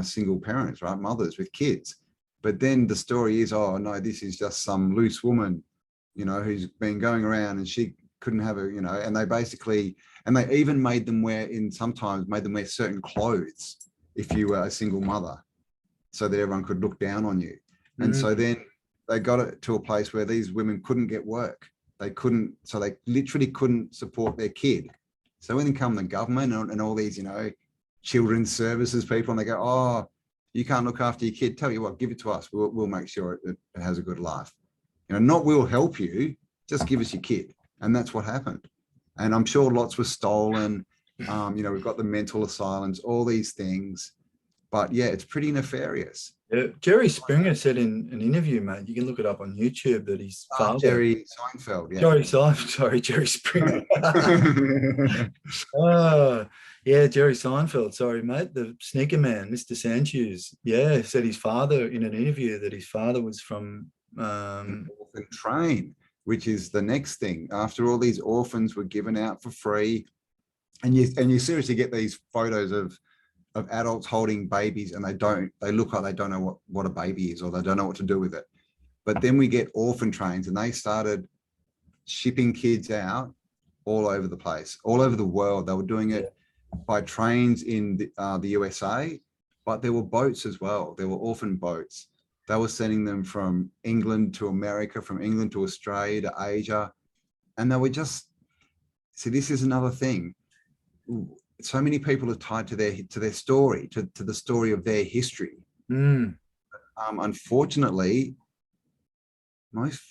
single parents, right, mothers with kids. But then the story is, oh no, this is just some loose woman, who's been going around, and she couldn't have a, and they basically, and they even sometimes made them wear certain clothes if you were a single mother, so that everyone could look down on you. And so then they got it to a place where these women couldn't get work. So they literally couldn't support their kid. So when they come the government and all these, children's services people, and they go, oh, you can't look after your kid. Tell you what, give it to us. We'll make sure it has a good life. Not we'll help you, just give us your kid. And that's what happened. And I'm sure lots were stolen. We've got the mental asylums, all these things. But yeah, it's pretty nefarious. Yeah. Jerry Springer said in an interview, mate, you can look it up on YouTube, that his father, Jerry Seinfeld, yeah. Jerry Springer. Oh, yeah, Jerry Seinfeld. Sorry, mate. The sneaker man, Mr. Sanchez. Yeah, said his father in an interview that his father was from. Orphan train, which is the next thing. After all these orphans were given out for free, and you seriously get these photos of adults holding babies, and they look like they don't know what a baby is, or they don't know what to do with it. But then we get orphan trains, and they started shipping kids out all over the place, all over the world. They were doing it by trains in the USA, but there were boats as well. There were orphan boats. They were sending them from England to America, from England to Australia to Asia. And they were just, see, this is another thing. So many people are tied to their story, to the story of their history. Unfortunately,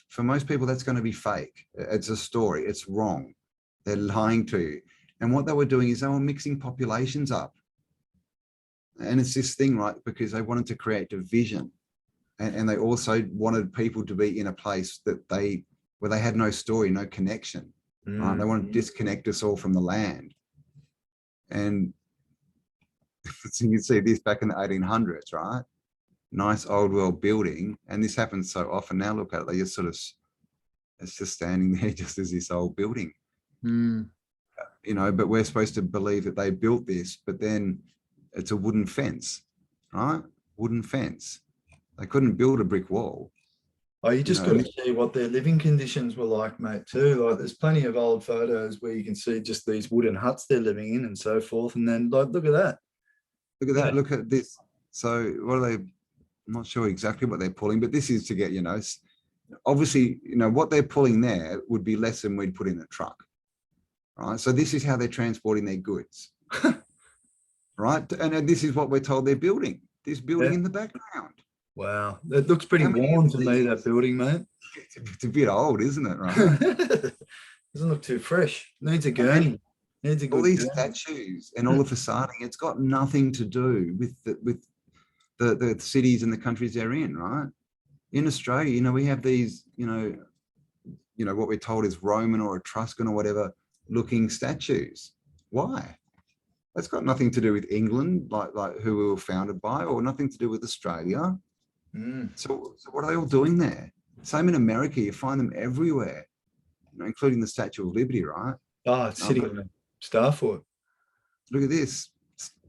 for most people, that's going to be fake. It's a story. It's wrong. They're lying to you. And what they were doing is they were mixing populations up. And it's this thing, right? Because they wanted to create division. And they also wanted people to be in a place where they had no story, no connection. Right? They wanted to disconnect us all from the land. And so you see this back in the 1800s, right? Nice old world building. And this happens so often now. Look at it. They just it's just standing there just as this old building. But we're supposed to believe that they built this, but then it's a wooden fence, right? Wooden fence. They couldn't build a brick wall. Oh, you just got to see what their living conditions were like, mate, too. Like, there's plenty of old photos where you can see just these wooden huts they're living in and so forth. And then, like, look at that. Look at that. Look at this. So what are they? I'm not sure exactly what they're pulling, but this is to get, obviously, what they're pulling there would be less than we'd put in a truck, right? So this is how they're transporting their goods, right? And this is what we're told they're building, this building in the background. Wow. It looks pretty worn to me, that building, mate. It's a bit old, isn't it, right? Doesn't look too fresh. Needs a gurney. Needs a good all these gurney. statues and all the facading, it's got nothing to do with the cities and the countries they're in, right? In Australia, we have these, what we're told is Roman or Etruscan or whatever looking statues. Why? That's got nothing to do with England, like who we were founded by, or nothing to do with Australia. So what are they all doing there? Same in America, you find them everywhere, including the Statue of Liberty, right? Oh, it's sitting on the Star Fort. Look at this,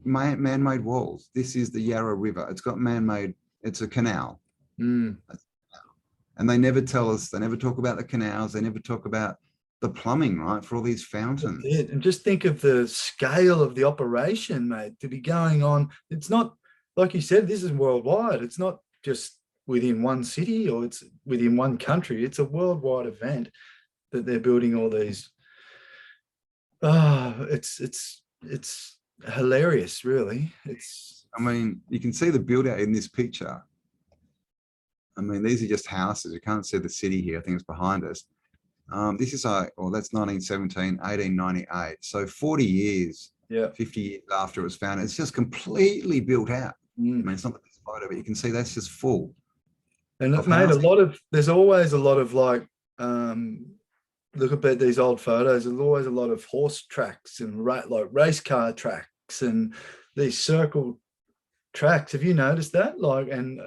man-made walls. This is the Yarra River. It's got man-made, it's a canal. And they never tell us, they never talk about the canals, they never talk about the plumbing, right, for all these fountains. That's it. And just think of the scale of the operation, mate, to be going on. It's not, like you said, this is worldwide. It's not just within one city or it's within one country. It's a worldwide event that they're building all these. It's hilarious, really. I mean, you can see the build out in this picture. I mean, these are just houses. You can't see the city here. I think it's behind us. This is that's 1917, 1898. So 40 years, 50 years after it was founded, it's just completely built out. I mean, it's not the best photo, but you can see that's just full. And it made there's always a lot of like, look at these old photos, there's always a lot of horse tracks and like race car tracks and these circle tracks. Have you noticed that? Like, and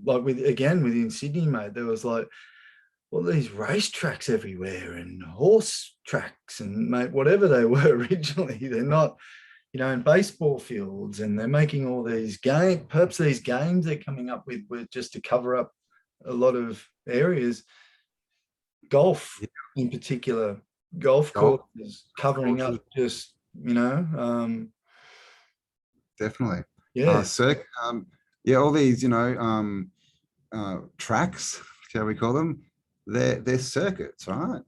like within Sydney, mate, there was like all these race tracks everywhere and horse tracks and, mate, whatever they were originally, they're not, in baseball fields, and they're making all these games. Perhaps these games they're coming up with were just to cover up a lot of areas. Golf in particular, golf courses covering up just, definitely. Yeah. All these, tracks, shall we call them? They're circuits, right?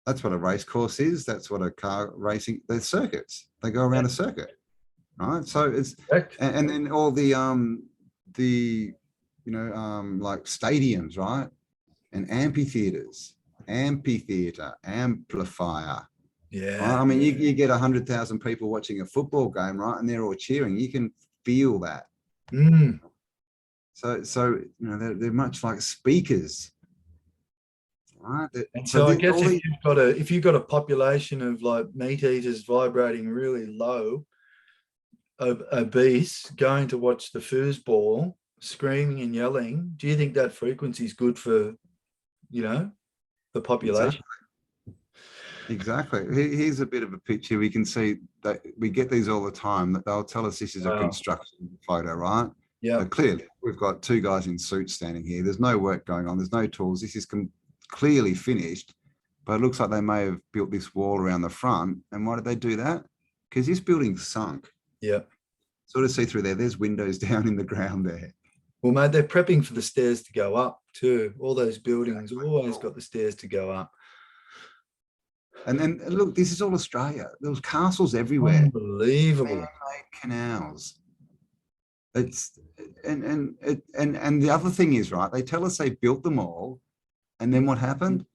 That's what a race course is. That's what a car racing, they're circuits. They go around a circuit, right? So it's, and then all the like stadiums, right? And amphitheaters, amphitheater, amplifier. Yeah. Right? I mean, you get 100,000 people watching a football game, right? And they're all cheering. You can feel that. So they're much like speakers. Right? And so I guess if you've got a population of like meat eaters vibrating really low, obese, going to watch the foosball, screaming and yelling, do you think that frequency is good for, the population? Exactly. Here's a bit of a picture. We can see that we get these all the time, that they'll tell us this is a construction photo, right? Yeah. But clearly, we've got two guys in suits standing here. There's no work going on. There's no tools. This is clearly finished, but it looks like they may have built this wall around the front. And why did they do that? Because this building's sunk. Yeah. Sort of see through there. There's windows down in the ground there. Well, mate, they're prepping for the stairs to go up too. All those buildings always got the stairs to go up. And then look, this is all Australia. There was castles everywhere. Unbelievable. Man-made canals. It's and the other thing is, right, they tell us they built them all, and then what happened?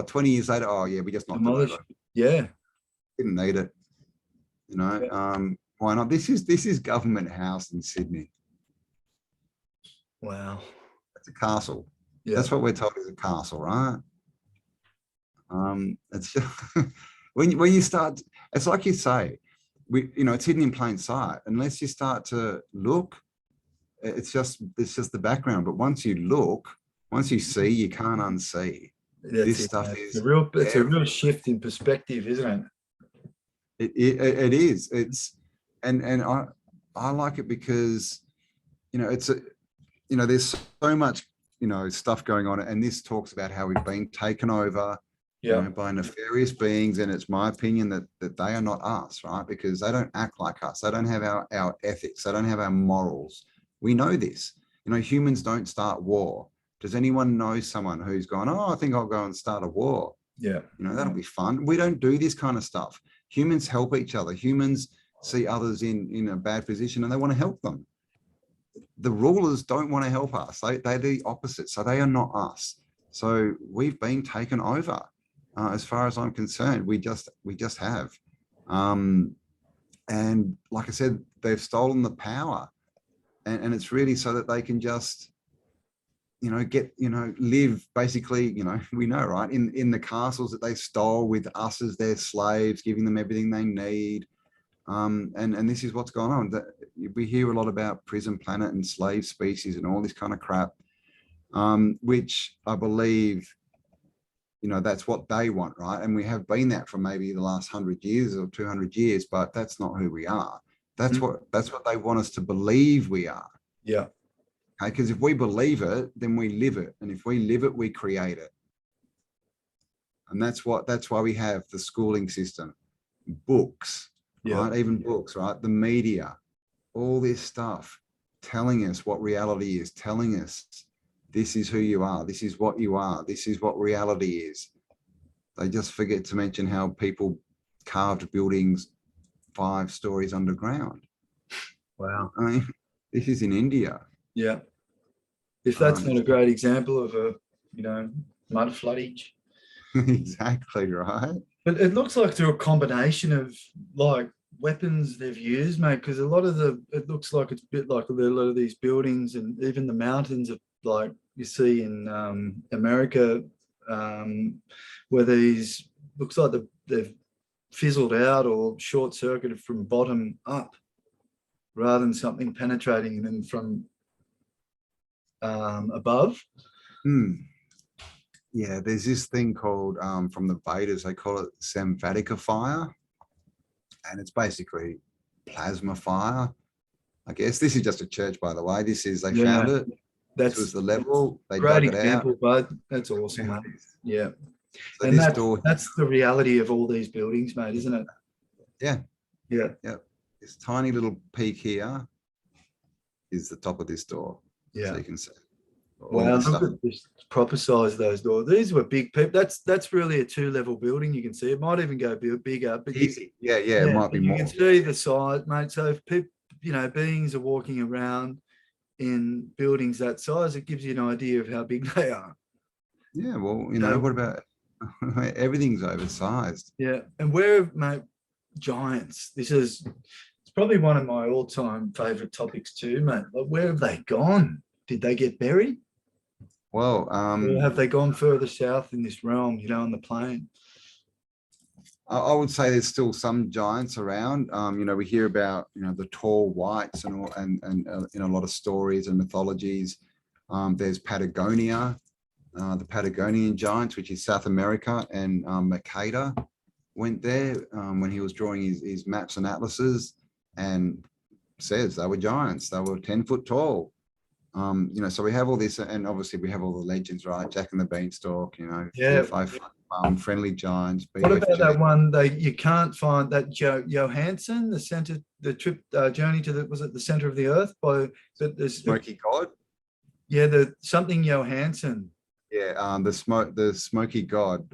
20 years later, we just knocked it over. Yeah. Didn't need it. Why not? This is Government House in Sydney. Wow. It's a castle. Yeah. That's what we're told is a castle, right? It's just, when you start, it's like you say, it's hidden in plain sight. Unless you start to look, it's just the background. But once you look, once you see, you can't unsee. This stuff is it's a real shift in perspective, isn't it? It is. It's and I like it because it's there's so much stuff going on, and this talks about how we've been taken over by nefarious beings, and it's my opinion that they are not us, right? Because they don't act like us. They don't have our ethics. They don't have our morals. We know this. Humans don't start war. Does anyone know someone who's gone, I think I'll go and start a war? Yeah. That'll be fun. We don't do this kind of stuff. Humans help each other. Humans see others in a bad position and they want to help them. The rulers don't want to help us. They're the opposite. So they are not us. So we've been taken over. As far as I'm concerned, we just have. And like I said, they've stolen the power. And it's really so that they can just, live basically, we know, right, in the castles that they stole with us as their slaves, giving them everything they need. And this is what's going on. We hear a lot about Prison Planet and slave species and all this kind of crap, which I believe, that's what they want, right? And we have been that for maybe the last 100 years or 200 years, but that's not who we are. That's what they want us to believe we are. Yeah. Okay, because if we believe it, then we live it. And if we live it, we create it. And that's why we have the schooling system, books, right? Even books, right? The media, all this stuff telling us what reality is, telling us this is who you are, this is what you are, this is what reality is. They just forget to mention how people carved buildings 5 stories underground. Wow. I mean, this is in India. Yeah. If that's not a great example of a, mud floodage. Exactly right. But it looks like they're a combination of like weapons they've used, mate, because it looks like it's a bit like a lot of these buildings and even the mountains of like you see in America, where these looks like they've fizzled out or short circuited from bottom up rather than something penetrating them from above. Yeah, there's this thing called from the Vedas, they call it Samvadika fire, and it's basically plasma fire. I guess this is just a church, by the way. They found it. This was the level. They dug it example, out. Bud. That's awesome, mate. Yeah. So and that's the reality of all these buildings, mate, isn't it? Yeah. Yeah. Yeah. This tiny little peak here is the top of this door. Yeah. So you can see. Wow, look at this proper size of those doors. These were big people. That's really a 2-level building. You can see it might even go bigger, but easy. It might be more. You can see the size, mate. So if people, beings are walking around in buildings that size, it gives you an idea of how big they are. Yeah, well, what about everything's oversized? Yeah, and where, mate, giants. It's probably one of my all-time favorite topics too, mate. Like, where have they gone? Did they get buried? Well, or have they gone further south in this realm, on the plane? I would say there's still some giants around. We hear about, the tall whites and in a lot of stories and mythologies. There's Patagonia, the Patagonian giants, which is South America, and Mercator went there when he was drawing his maps and atlases, and says they were giants. They were 10 foot tall. So we have all this, and obviously we have all the legends, right? Jack and the Beanstalk, friendly giants. What about that one? You can't find that Johansson, the trip journey to the center of the earth by the Smoky God. Yeah, the something Johansson. Yeah, the Smoky God.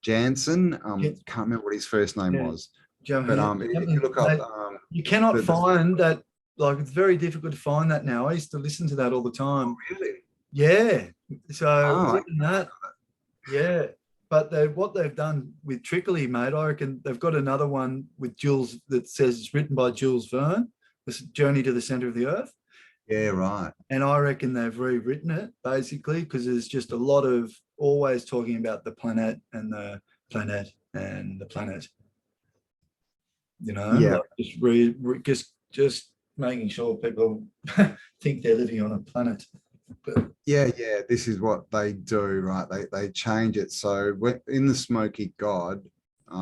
Jansen. Can't remember what his first name was. But if you look up, you cannot find that. Like, it's very difficult to find that now. I used to listen to that all the time. Oh, really? Yeah. So that, yeah. But what they've done with Trickley, mate, I reckon they've got another one with Jules that says it's written by Jules Verne, this Journey to the Center of the Earth. Yeah, right. And I reckon they've rewritten it basically because there's just a lot of always talking about the planet and the planet and the planet. Yeah. Like just making sure people think they're living on a planet. But yeah, this is what they do, right? They change it. So in the Smoky God,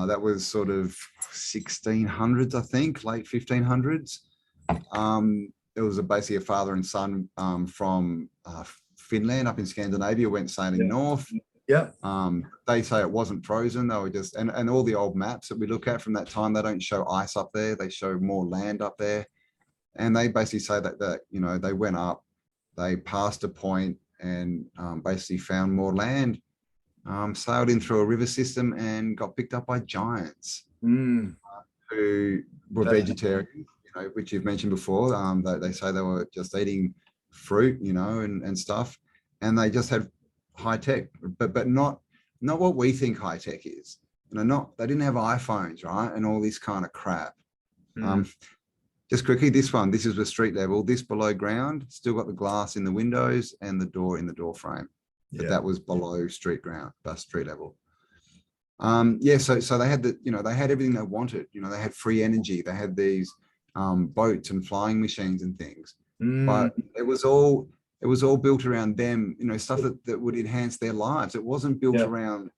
that was sort of 1600s, I think, late 1500s. It was basically a father and son from Finland up in Scandinavia went sailing north. Yeah. They say it wasn't frozen. They were just, and all the old maps that we look at from that time, they don't show ice up there. They show more land up there. And they basically say that they went up, they passed a point and basically found more land, sailed in through a river system and got picked up by giants who were vegetarian, which you've mentioned before. They say they were just eating fruit, and stuff, and they just had high tech, but not what we think high tech is. They didn't have iPhones, right, and all this kind of crap. Just quickly, this is the street level. This below ground, still got the glass in the windows and the door in the door frame. But that was below street level. So they had they had everything they wanted. They had free energy. They had these boats and flying machines and things. But it was all built around them. Stuff that would enhance their lives. It wasn't built around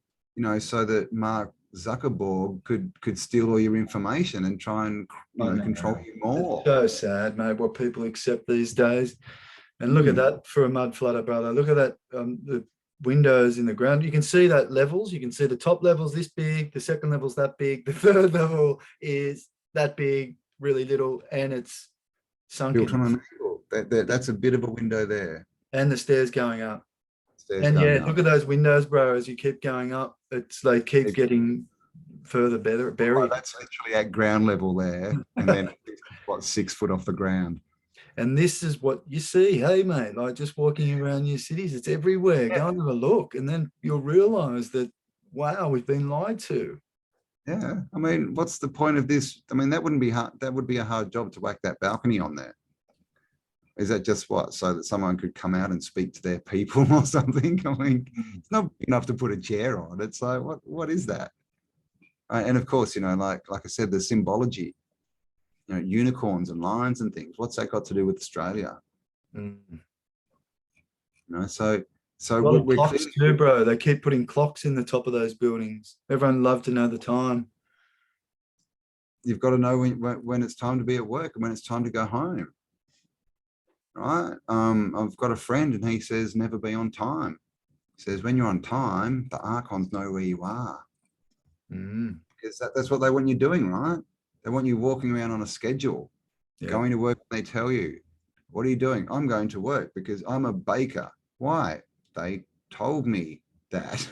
so that Mark Zuckerberg could steal all your information and try and control you more. It's so sad, mate, what people accept these days. And look at that for a mud flooder, brother. Look at that, windows in the ground. You can see that levels. You can see the top level's this big, the second level's that big, the third level is that big, really little, and it's Built sunken. on an angle. That's a bit of a window there. And the stairs going up. Stairs And going yeah, up. look at those windows, bro. As you keep going up, they keep getting further Oh, buried. that's literally at ground level there, and then what, 6 foot off the ground. And this is what you see, hey mate, like just walking around your cities, it's everywhere. Go and have a look, and then you'll realize that, wow, we've been lied to. Yeah, I mean, what's the point of this? I mean, that wouldn't be hard. That would be a hard job to whack that balcony on there. Is that just what, so that someone could come out and speak to their people or something? I mean, it's not big enough to put a chair on. It's like, what is that? And of course, you know, like I said, the symbology, you know, unicorns and lions and things. What's that got to do with Australia? Mm. You know, so we're clocks too, bro. They keep putting clocks in the top of those buildings. Everyone loved to know the time. You've got to know when it's time to be at work and when it's time to go home. Right? I've got a friend and he says never be on time. He says when you're on time, the archons know where you are. Because that's what they want you doing, right? They want you walking around on a schedule, going to work when they tell you. What are you doing? I'm going to work because I'm a baker. Why? They told me that.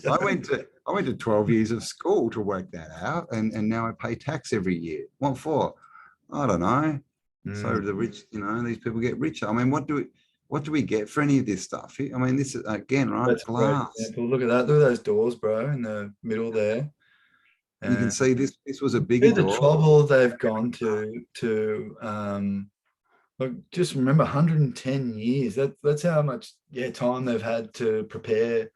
I went to 12 years of school to work that out, and now I pay tax every year. What for? I don't know. So the rich, you know, these people get richer. I mean, what do we get for any of this stuff? I mean, this is again, right? That's glass. Look at that. Look at those doors, bro, in the middle there. You can see this was a bigger door. The trouble they've gone to look, just remember 110 years. That's how much time they've had to prepare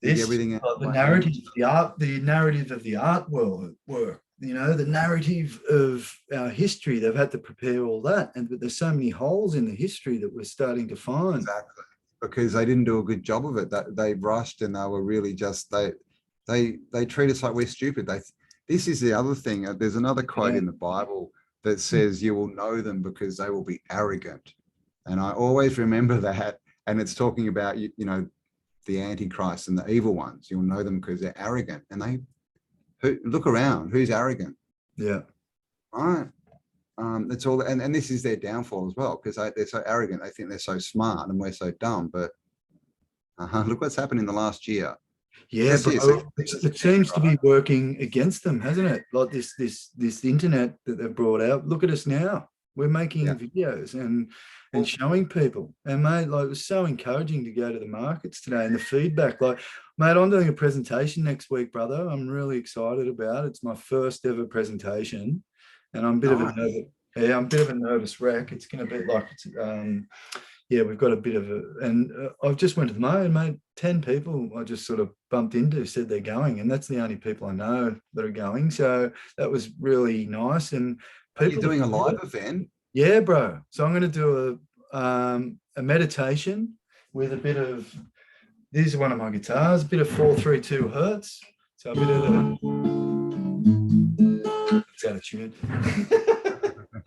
this. Everything The narrative of the narrative of the art work. You know, the narrative of our history. They've had to prepare all that, but there's so many holes in the history that we're starting to find. Exactly, because they didn't do a good job of it. That they rushed and they were really just they treat us like we're stupid. This is the other thing. There's another quote in the Bible that says, "You will know them because they will be arrogant," and I always remember that. And it's talking about you know, the Antichrist and the evil ones. You'll know them because they're arrogant, and look around. Who's arrogant? Yeah. Right. It's all, and this is their downfall as well, because they're so arrogant. They think they're so smart and we're so dumb. But look what's happened in the last year. Yeah, bro, it seems to be working against them, hasn't it? Like this internet that they've brought out. Look at us now. We're making videos and showing people. And mate, like, it was so encouraging to go to the markets today and the feedback. Like, mate, I'm doing a presentation next week, brother. I'm really excited about it. It's my first ever presentation, and I'm a bit of a nervous wreck. It's going to be like, we've got a bit of and I've just went to the market, mate. 10 people I just sort of bumped into said they're going, and that's the only people I know that are going. So that was really nice. And people, you're doing a live event? Yeah, bro. So I'm going to do a meditation with a bit of, this is one of my guitars, a bit of 432 hertz. So a bit of it's out of tune.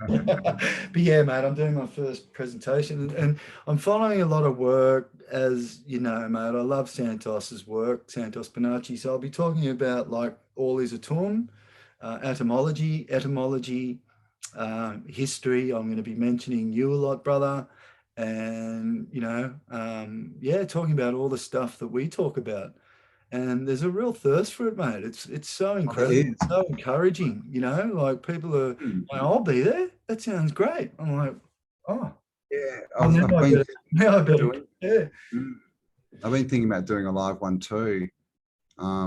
But yeah, mate, I'm doing my first presentation, and I'm following a lot of work, as you know, mate. I love Santos's work, Santos Bonacci. So I'll be talking about like all is atom, etymology, history. I'm going to be mentioning you a lot, brother, and you know, talking about all the stuff that we talk about. And there's a real thirst for it, mate. It's so incredible, so encouraging. You know, like people are like, "I'll be there. That sounds great." I'm like, "Oh, yeah." I've been thinking about doing a live one too. I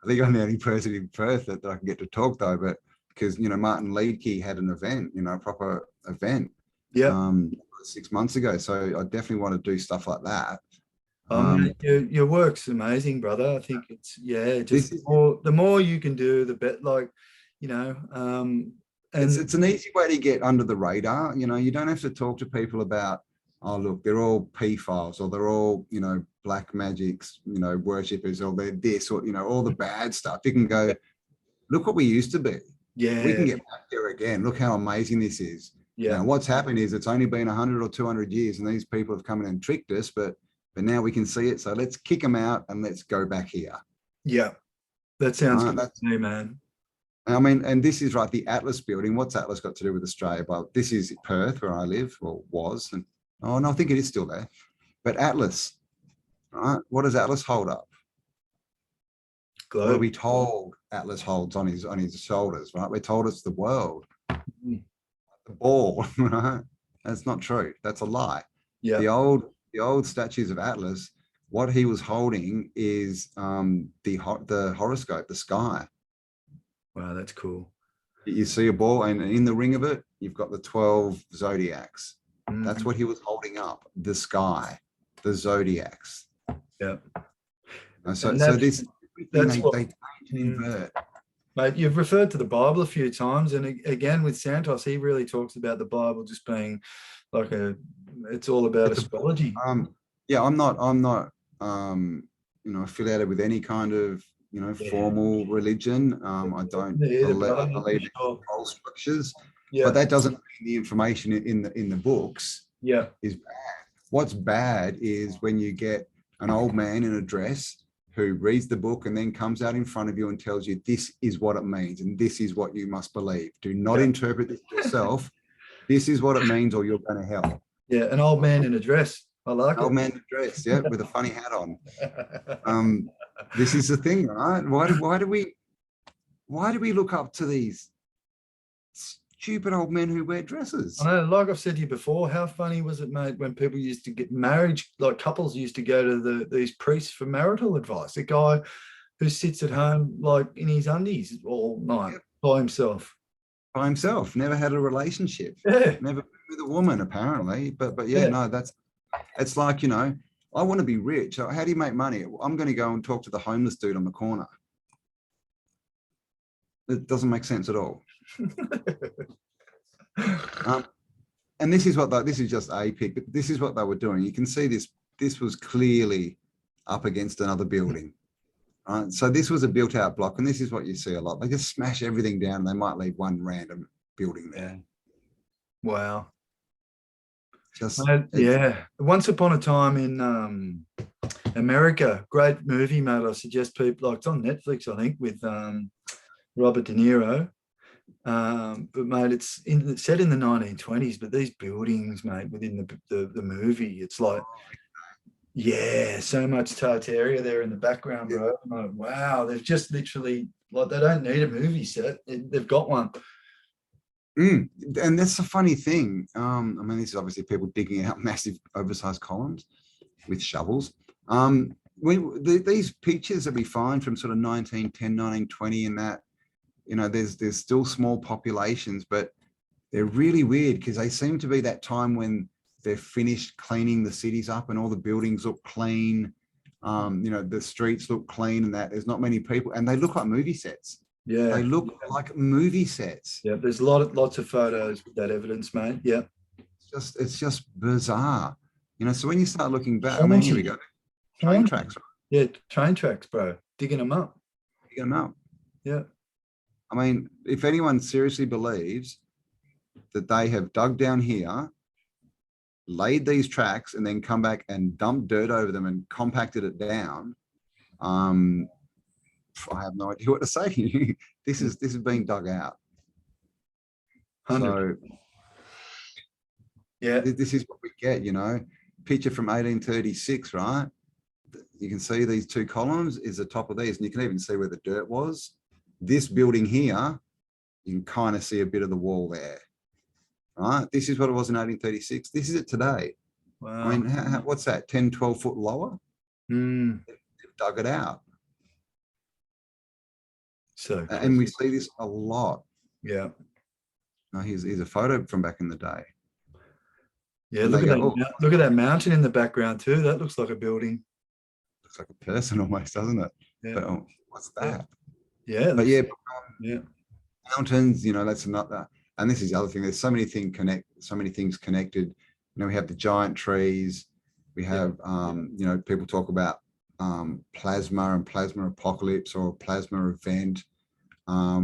think I'm the only person in Perth that I can get to talk though, but because you know Martin Leakey had an event, you know, a proper event, 6 months ago. So I definitely want to do stuff like that. Your work's amazing, brother. I think it's just the more you can do, the better. Like, you know, and it's an easy way to get under the radar. You know, you don't have to talk to people about, oh look, they're all pedophiles, or they're all, you know, black magics, you know, worshippers, or they're this, or you know, all the bad stuff. You can go, look what we used to be. Yeah, we can get back there again. Look how amazing this is. Yeah. Now, what's happened is it's only been 100 or 200 years, and these people have come in and tricked us, but now we can see it. So let's kick them out and let's go back here. Yeah. That sounds Right, good to me, man. I mean, and this is right, the Atlas building. What's Atlas got to do with Australia? Well, this is Perth, where I live, or was. And oh no, I think it is still there. But Atlas, right? What does Atlas hold up? What are Globe. we told Atlas holds on his shoulders, right? We're told it's the world, Mm. the ball, right? That's not true. That's a lie. Yeah. The old statues of Atlas, what he was holding is the horoscope, the sky. Wow, that's cool. You see a ball, and in the ring of it, you've got the 12 zodiacs. Mm. That's what he was holding up, the sky, the zodiacs. Yeah. So that's this, what, they invert. mate, you've referred to the Bible a few times, and again with Santos, he really talks about the Bible just being like it's all about astrology. Yeah, I'm not affiliated with any kind of formal religion. I don't believe in control structures, but that doesn't mean the information in the books is bad. What's bad is when you get an old man in a dress who reads the book and then comes out in front of you and tells you this is what it means and this is what you must believe. Do not interpret this yourself. This is what it means, or you're going to hell. Yeah, an old man in a dress. I like it. Old man in a dress, yeah, with a funny hat on. This is the thing, right? Why do we look up to these stupid old men who wear dresses? I know, like I've said to you before, how funny was it, mate, when people used to get married, like couples used to go to these priests for marital advice. A guy who sits at home like in his undies all night by himself. By himself, never had a relationship. Yeah. Never been with a woman, apparently. But yeah, no, it's like, I want to be rich. How do you make money? I'm going to go and talk to the homeless dude on the corner. It doesn't make sense at all. And this is just a pic, but this is what they were doing. You can see this was clearly up against another building. Right? So this was a built out block, and this is what you see a lot. They just smash everything down. They might leave one random building there. Wow. Just Once upon a time in America, great movie, mate. I suggest people, like, it's on Netflix, I think, with Robert De Niro. But mate, it's set in the 1920s, but these buildings, mate, within the movie, it's like, so much Tartaria there in the background, bro. I'm like, wow, they've just literally, like, they don't need a movie set. They've got one. And that's the funny thing. I mean, this is obviously people digging out massive oversized columns with shovels. These pictures that we find from sort of 1910, 1920 and that, there's still small populations, but they're really weird because they seem to be that time when they're finished cleaning the cities up and all the buildings look clean. The streets look clean and that there's not many people, and they look like movie sets. Yeah, they look like movie sets. Yeah, there's lots of photos with that evidence, mate. Yeah, it's just bizarre. So when you start looking back, I mean, here we go. Train tracks. Yeah, train tracks, bro. Digging them up. Yeah. I mean, if anyone seriously believes that they have dug down here, laid these tracks, and then come back and dumped dirt over them and compacted it down, I have no idea what to say to you. This is being dug out. 100. So this is what we get, picture from 1836, right? You can see these two columns is the top of these, and you can even see where the dirt was. This building here, you can kind of see a bit of the wall there, right? This is what it was in 1836. This is it today. Wow. I mean, what's that, 10, 12 foot lower? They've dug it out. So, and we see this a lot. Yeah. Here's a photo from back in the day. Yeah, look at that mountain in the background too. That looks like a building. Looks like a person almost, doesn't it? Yeah. But what's that? Yeah. But mountains, that's another. And this is the other thing. There's so many things connected. We have the giant trees. We have, people talk about plasma and plasma apocalypse or plasma event,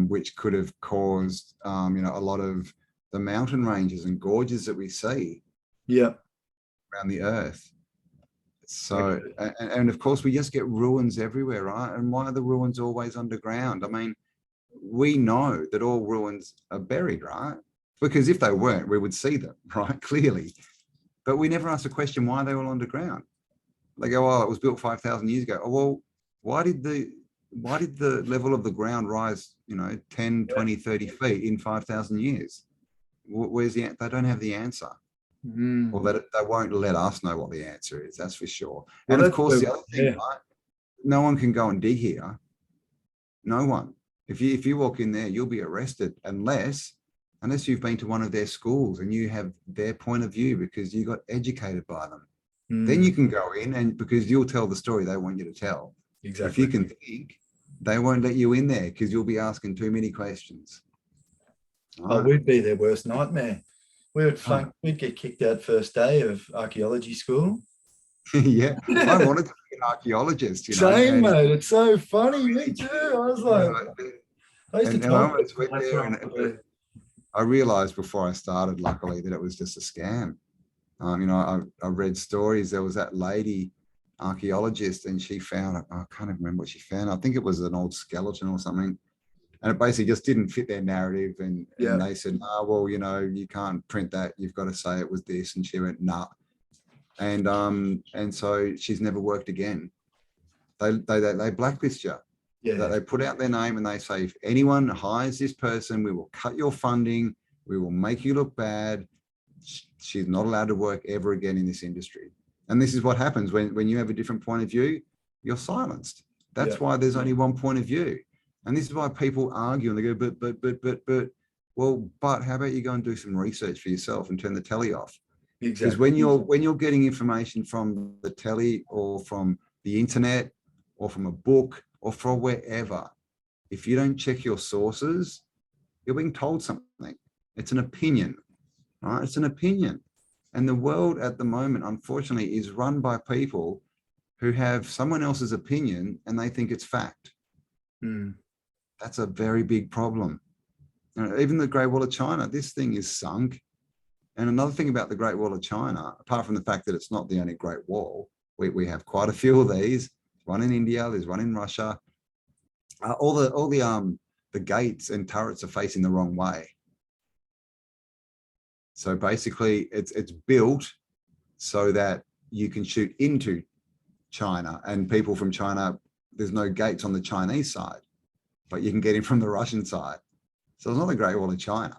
which could have caused, a lot of the mountain ranges and gorges that we see Yeah. around the earth. So, and of course, we just get ruins everywhere, right? And why are the ruins always underground? I mean, we know that all ruins are buried, right? Because if they weren't, we would see them, right? Clearly. But we never ask the question why they're all underground. They go, oh, it was built 5,000 years ago. Oh, well, why did the level of the ground rise, 10, 20, 30 feet in 5,000 years? Where's the, they don't have the answer. Or that they won't let us know what the answer is, that's for sure. Well, and of course, the other thing, yeah. right? No one can go and dig here. No one. If you walk in there, you'll be arrested unless you've been to one of their schools and you have their point of view because you got educated by them. Then you can go in, and because you'll tell the story they want you to tell. Exactly. If you can think, they won't let you in there because you'll be asking too many questions. Oh, we'd be their worst nightmare. We'd get kicked out first day of archaeology school. Yeah, I wanted to be an archaeologist. Same, mate. It's so funny. Me too. I was like, I used to I almost went there, and I realized before I started, luckily, that it was just a scam. I read stories. There was that lady archaeologist, and she found, I can't even remember what she found. I think it was an old skeleton or something. And it basically just didn't fit their narrative. And they said, oh, well, you can't print that. You've got to say it was this. And she went, nah. And so she's never worked again. They blacklist you. Yeah. They put out their name and they say, if anyone hires this person, we will cut your funding. We will make you look bad. She's not allowed to work ever again in this industry. And this is what happens when you have a different point of view, you're silenced. That's why there's only one point of view. And this is why people argue and they go, but, well, but how about you go and do some research for yourself and turn the telly off? Exactly. Because when you're getting information from the telly or from the internet or from a book or from wherever, if you don't check your sources, you're being told something. It's an opinion, right? It's an opinion. And the world at the moment, unfortunately, is run by people who have someone else's opinion and they think it's fact. That's a very big problem. Even the Great Wall of China, this thing is sunk. And another thing about the Great Wall of China, apart from the fact that it's not the only Great Wall, we have quite a few of these. One in India, there's one in Russia. All the gates and turrets are facing the wrong way. So basically, it's built so that you can shoot into China, and people from China, there's no gates on the Chinese side, but you can get in from the Russian side. So it's not the Great Wall of China.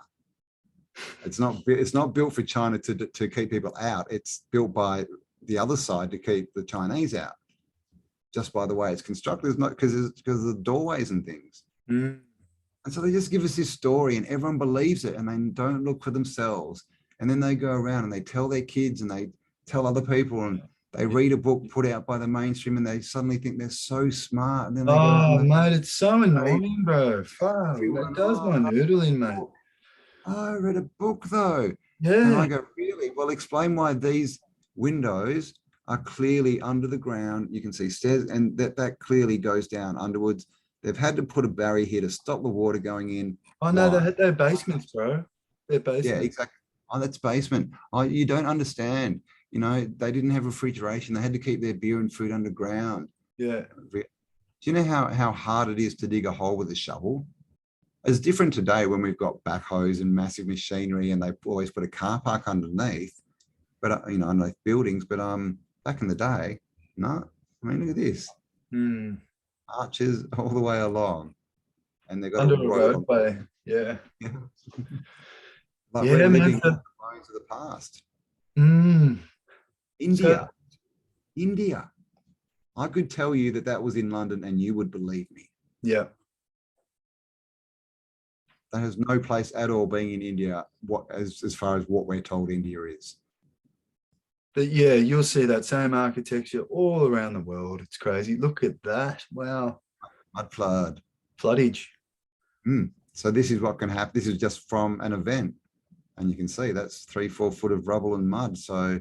It's not built for China to keep people out. It's built by the other side to keep the Chinese out. Just by the way it's constructed, it's not because of the doorways and things. And so they just give us this story and everyone believes it and they don't look for themselves. And then they go around and they tell their kids and they tell other people and they read a book put out by the mainstream and they suddenly think they're so smart. And then they go out and mate, it's so annoying, bro. Fuck, that does my noodling, mate. I read a book though. Yeah. And I go, really? Well, explain why these windows are clearly under the ground. You can see stairs and that clearly goes down underwards. They've had to put a barrier here to stop the water going in. Oh no, they had their basements, bro. Their basements. Yeah, exactly. Oh, that's basement. Oh, you don't understand. They didn't have refrigeration. They had to keep their beer and food underground. Yeah. Do you know how hard it is to dig a hole with a shovel? It's different today when we've got backhoes and massive machinery and they always put a car park underneath, but underneath buildings. But back in the day, no. I mean, look at this. Arches all the way along, and they've got under a roadway. Yeah. Like we're living in the bones of the past. India. I could tell you that was in London and you would believe me. Yeah. That has no place at all being in India, as far as what we're told India is. But yeah, you'll see that same architecture all around the world. It's crazy. Look at that. Wow. Mud flood. Floodage. So this is what can happen. This is just from an event. And you can see that's 3-4 foot of rubble and mud. So,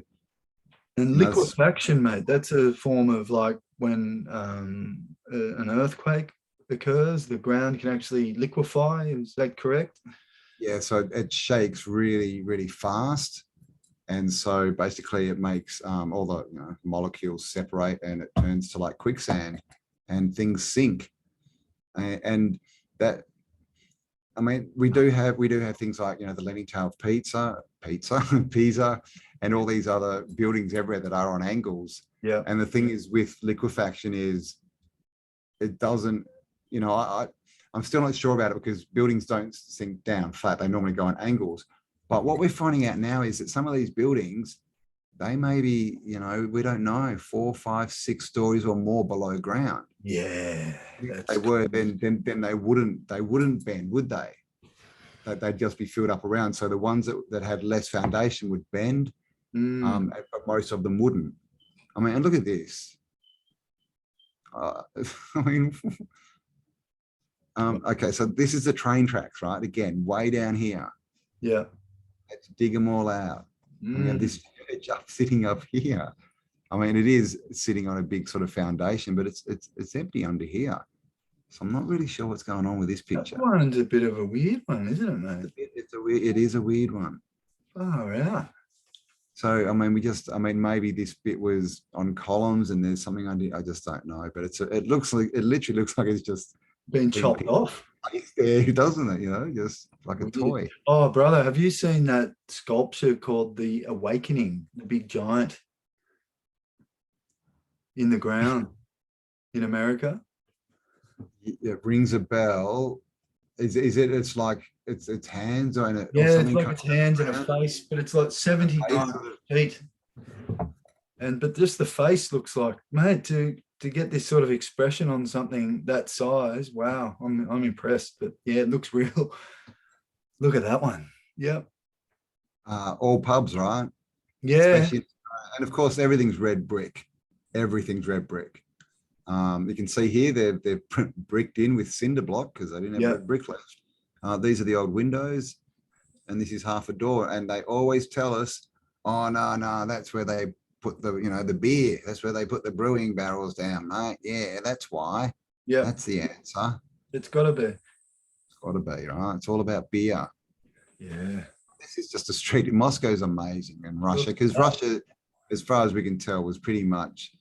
and liquefaction, mate, that's a form of like when an earthquake occurs, the ground can actually liquefy. Is that correct? Yeah, so it shakes really, really fast. And so basically it makes all the molecules separate and it turns to like quicksand and things sink. And that, I mean, we do have things like, the Leaning Tower of Pisa, and all these other buildings everywhere that are on angles. Yeah. And the thing is with liquefaction is it doesn't, I'm still not sure about it because buildings don't sink down flat. They normally go on angles. But what we're finding out now is that some of these buildings, they may be, we don't know, 4, 5, 6 stories or more below ground. Yeah. If they were, then they wouldn't bend, would they? They'd just be filled up around. So the ones that had less foundation would bend, but most of them wouldn't. I mean, and look at this. I mean, okay, so this is the train tracks, right? Again, way down here. Yeah. Let's dig them all out. And we have this church sitting up here. I mean, it is sitting on a big sort of foundation, but it's empty under here. So I'm not really sure what's going on with this picture. That one's a bit of a weird one, isn't it, mate? It is a weird one. Oh, yeah. So, I mean, maybe this bit was on columns and there's something under, I just don't know, but it literally looks like it's just been chopped off. Yeah, doesn't it? Just like a toy. Oh, brother, have you seen that sculpture called the Awakening, the big giant in the ground in America? It rings a bell. Is it? It's like it's hands on it. Yeah, it's like its hands and a face, but it's like 79 feet. But just the face looks like, mate, to get this sort of expression on something that size, wow, I'm impressed. But yeah, it looks real. Look at that one. Yep. All pubs, right? Yeah. Especially, and of course, everything's red brick. Everything's red brick. You can see here they're bricked in with cinder block because they didn't have red brick left. These are the old windows, and this is half a door. And they always tell us, "Oh no, that's where they put the beer. That's where they put the brewing barrels down, mate. Yeah, that's why. Yeah, that's the answer. It's got to be. It's got to be, right? It's all about beer. Yeah. This is just a street. Moscow's amazing, and Russia, because Russia, as far as we can tell, was pretty much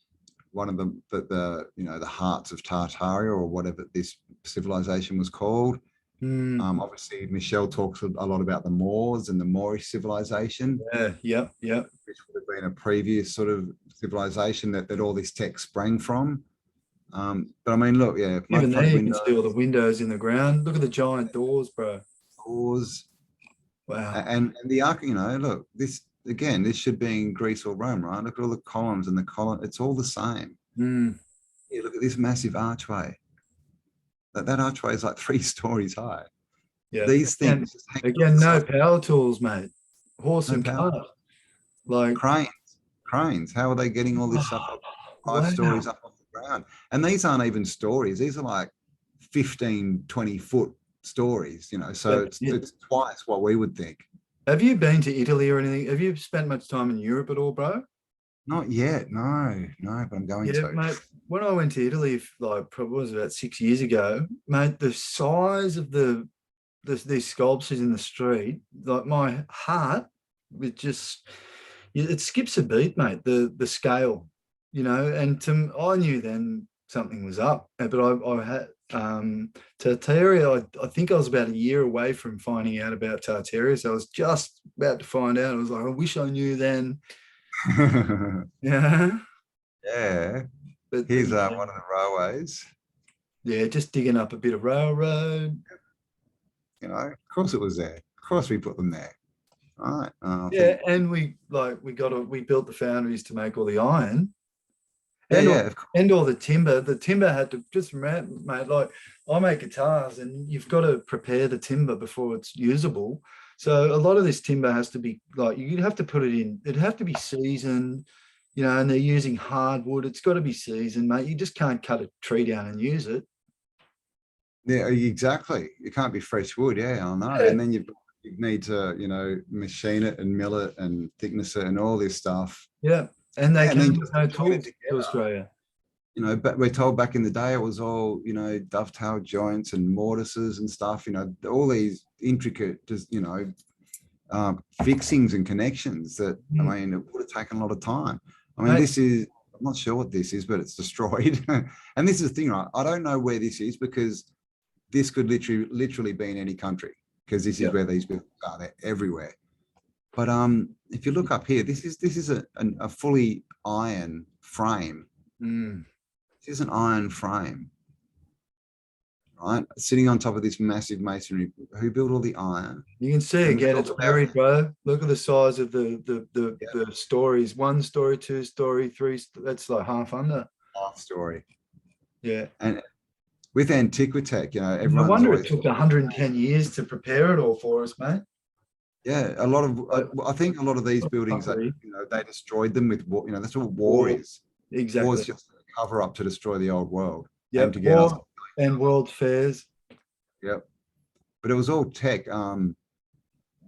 one of the hearts of Tartaria, or whatever this civilization was called. Obviously, Michelle talks a lot about the Moors and the Moorish civilization. Yeah. Which would have been a previous sort of civilization that all this tech sprang from. But I mean, look, yeah. Even there you can see all the windows in the ground. Look at the giant doors, bro. Doors. Wow. And the arc, look, this should be in Greece or Rome, right? Look at all the columns and the column. It's all the same. Yeah, look at this massive archway. That archway is like 3 stories high. Yeah. These things. Again, no power tools, mate. Horse and cart. Like cranes. How are they getting all this stuff up 5 stories up off the ground? And these aren't even stories. These are like 15, 20 foot stories, so it's twice what we would think. Have you been to Italy or anything? Have you spent much time in Europe at all, bro? Not yet, no, but I'm going to. Mate, when I went to Italy, like probably was about 6 years ago, mate, the size of these sculptures in the street, like my heart, it skips a beat, mate. The scale, and I knew then something was up, but I had Tartaria. I think I was about a year away from finding out about Tartaria, so I was just about to find out. I was like, I wish I knew then. Yeah. But here's one of the railways. Yeah, just digging up a bit of railroad. Of course it was there. Of course we put them there. All right. And we built the foundries to make all the iron. And all the timber. The timber had to just, mate, like I make guitars and you've got to prepare the timber before it's usable. So a lot of this timber has to be like, you'd have to put it in, it'd have to be seasoned, and they're using hardwood. It's got to be seasoned, mate. You just can't cut a tree down and use it. Yeah, exactly. It can't be fresh wood. Yeah, I know. Yeah. And then you need to, machine it and mill it and thickness it and all this stuff. Yeah. And they came with no tools to Australia. you know, but we're told back in the day it was all, you know, dovetail joints and mortises and stuff, you know, all these intricate, just, you know, fixings and connections that, I mean, it would have taken a lot of time. I mean, this is, I'm not sure what this is, but it's destroyed. And this is the thing, right? I don't know where this is, because this could literally be in any country, because this is where these buildings are. They're everywhere. But if you look up here, this is a fully iron frame. This is an iron frame, right? Sitting on top of this massive masonry. Who built all the iron? You can see again, it's buried, bro. Look at the size of the stories. 1 story, 2 story, 3. That's like half under. Half story. Yeah. And with Antiquitech, you know, I wonder it took 110 years to prepare it all for us, mate. Yeah, a lot of, I think a lot of these buildings, that, you know, they destroyed them with, you know, that's what war is. Exactly. War is just a cover up to destroy the old world. Yep. And to get us. And world fairs. Yep. But it was all tech. And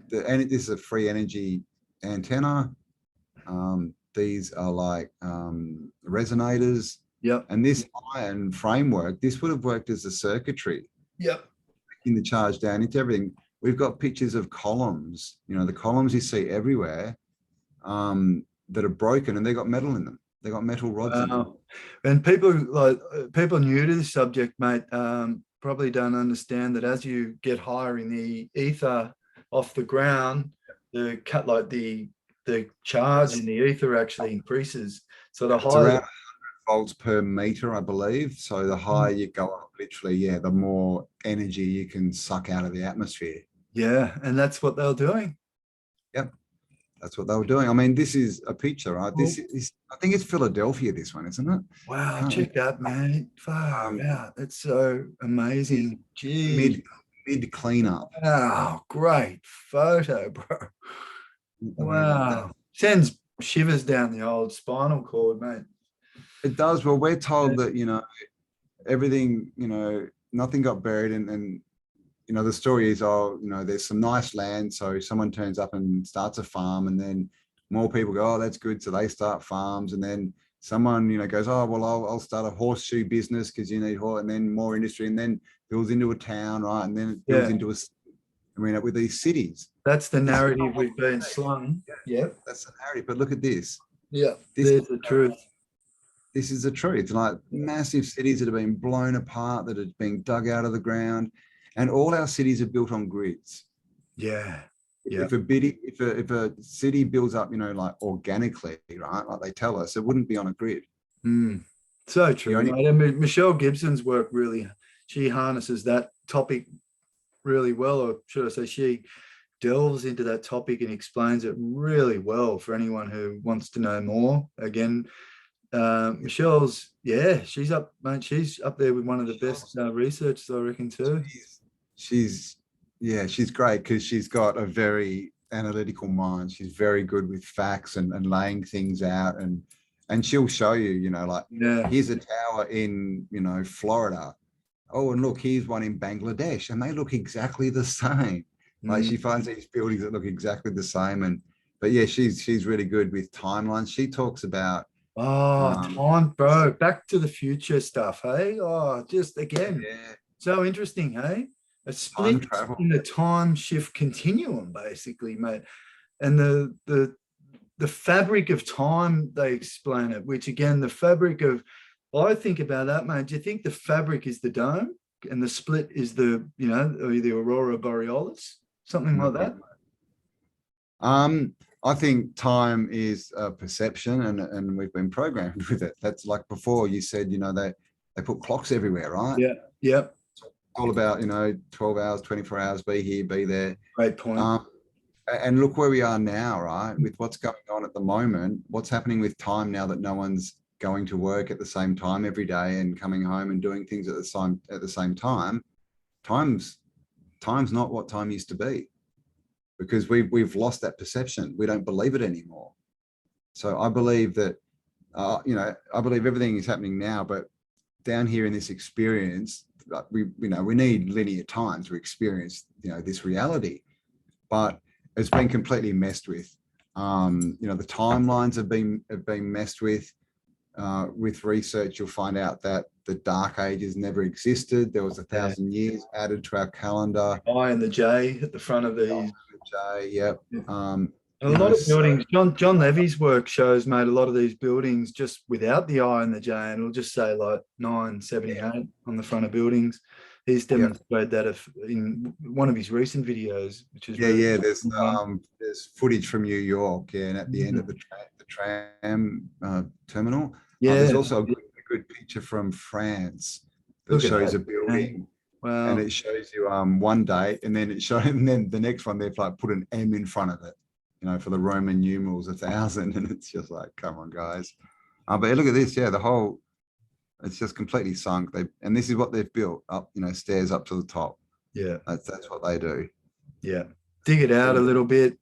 this is a free energy antenna. These are like resonators. Yep. And this iron framework, this would have worked as a circuitry. Yep. In the charge down into everything. We've got pictures of columns, you know, the columns you see everywhere, that are broken, and they got metal in them. They got metal rods in them. And people new to the subject, mate, probably don't understand that as you get higher in the ether off the ground, the charge in the ether actually increases. So the higher, around 100 volts per meter, I believe. So the higher you go up, literally, the more energy you can suck out of the atmosphere. Yeah, and that's what they were doing. Yep, that's what they were doing. I mean, this is a picture, right? This is, I think it's Philadelphia, this one, isn't it? Wow, check that, man. Far out. That's so amazing. Gee. Mid cleanup. Wow, great photo, bro. Wow. Sends shivers down the old spinal cord, mate. It does. Well, we're told that, you know, everything, you know, nothing got buried, and you know, the story is, oh, you know, there's some nice land, so someone turns up and starts a farm, and then more people go, oh, that's good, so they start farms, and then someone, you know, goes, oh, well, I'll start a horseshoe business because you need horse, and then more industry, and then builds into a town, right, and then it builds into a, I mean, with these cities. That's the narrative we've been slung. Yeah, that's the narrative. But look at this. Yeah, there's the truth. This is the truth. Like massive cities that have been blown apart, that are being dug out of the ground, and all our cities are built on grids. Yeah. Yeah. If a city builds up, you know, like organically, right, like they tell us, it wouldn't be on a grid. So true. Michelle Gibson's work really, she harnesses that topic really well, or should I say, she delves into that topic and explains it really well for anyone who wants to know more. Again, Michelle's, she's up, mate. She's up there with one of the best researchers, I reckon, too. She's great because she's got a very analytical mind. She's very good with facts and laying things out, and she'll show you, you know, like, here's a tower in, you know, Florida. Oh, and look, here's one in Bangladesh, and they look exactly the same. Like she finds these buildings that look exactly the same. But yeah, she's really good with timelines. She talks about time, bro, Back to the Future stuff, hey? Oh, just again, so interesting, hey? A split in the time shift continuum, basically, mate. And the fabric of time, they explain it, which again, the fabric of, I think about that, mate. Do you think the fabric is the dome and the split is the, you know, the Aurora Borealis? Something like that? I think time is a perception, and we've been programmed with it. That's like before you said, you know, they put clocks everywhere, right? Yeah. Yep. All about, you know, 12 hours, 24 hours, be here, be there. Great point. And look where we are now, right? With what's going on at the moment, what's happening with time now that no one's going to work at the same time every day and coming home and doing things at the same time. Time's not what time used to be, because we've lost that perception. We don't believe it anymore. So I believe that, you know, I believe everything is happening now, but down here in this experience, we need linear time to experience, you know, this reality, but it's been completely messed with. You know, the timelines have been messed with. with research, you'll find out that the Dark Ages never existed. There was 1,000 years added to our calendar. I and the J at the front of these. Yep. And a lot of buildings, John Levy's work shows, made a lot of these buildings just without the I and the J, and it'll just say like 978 on the front of buildings. He's demonstrated that in one of his recent videos, which is really there's footage from New York, and at the end of the tram terminal. There's also a good picture from France that shows a building. Wow. And it shows you one date, and then the next one they've like put an M in front of it, you know, for the Roman numerals 1,000, and it's just like, come on, guys. But look at this, the whole, it's just completely sunk. And this is what they've built up, you know, stairs up to the top. Yeah, that's what they do. Yeah, dig it out a little bit,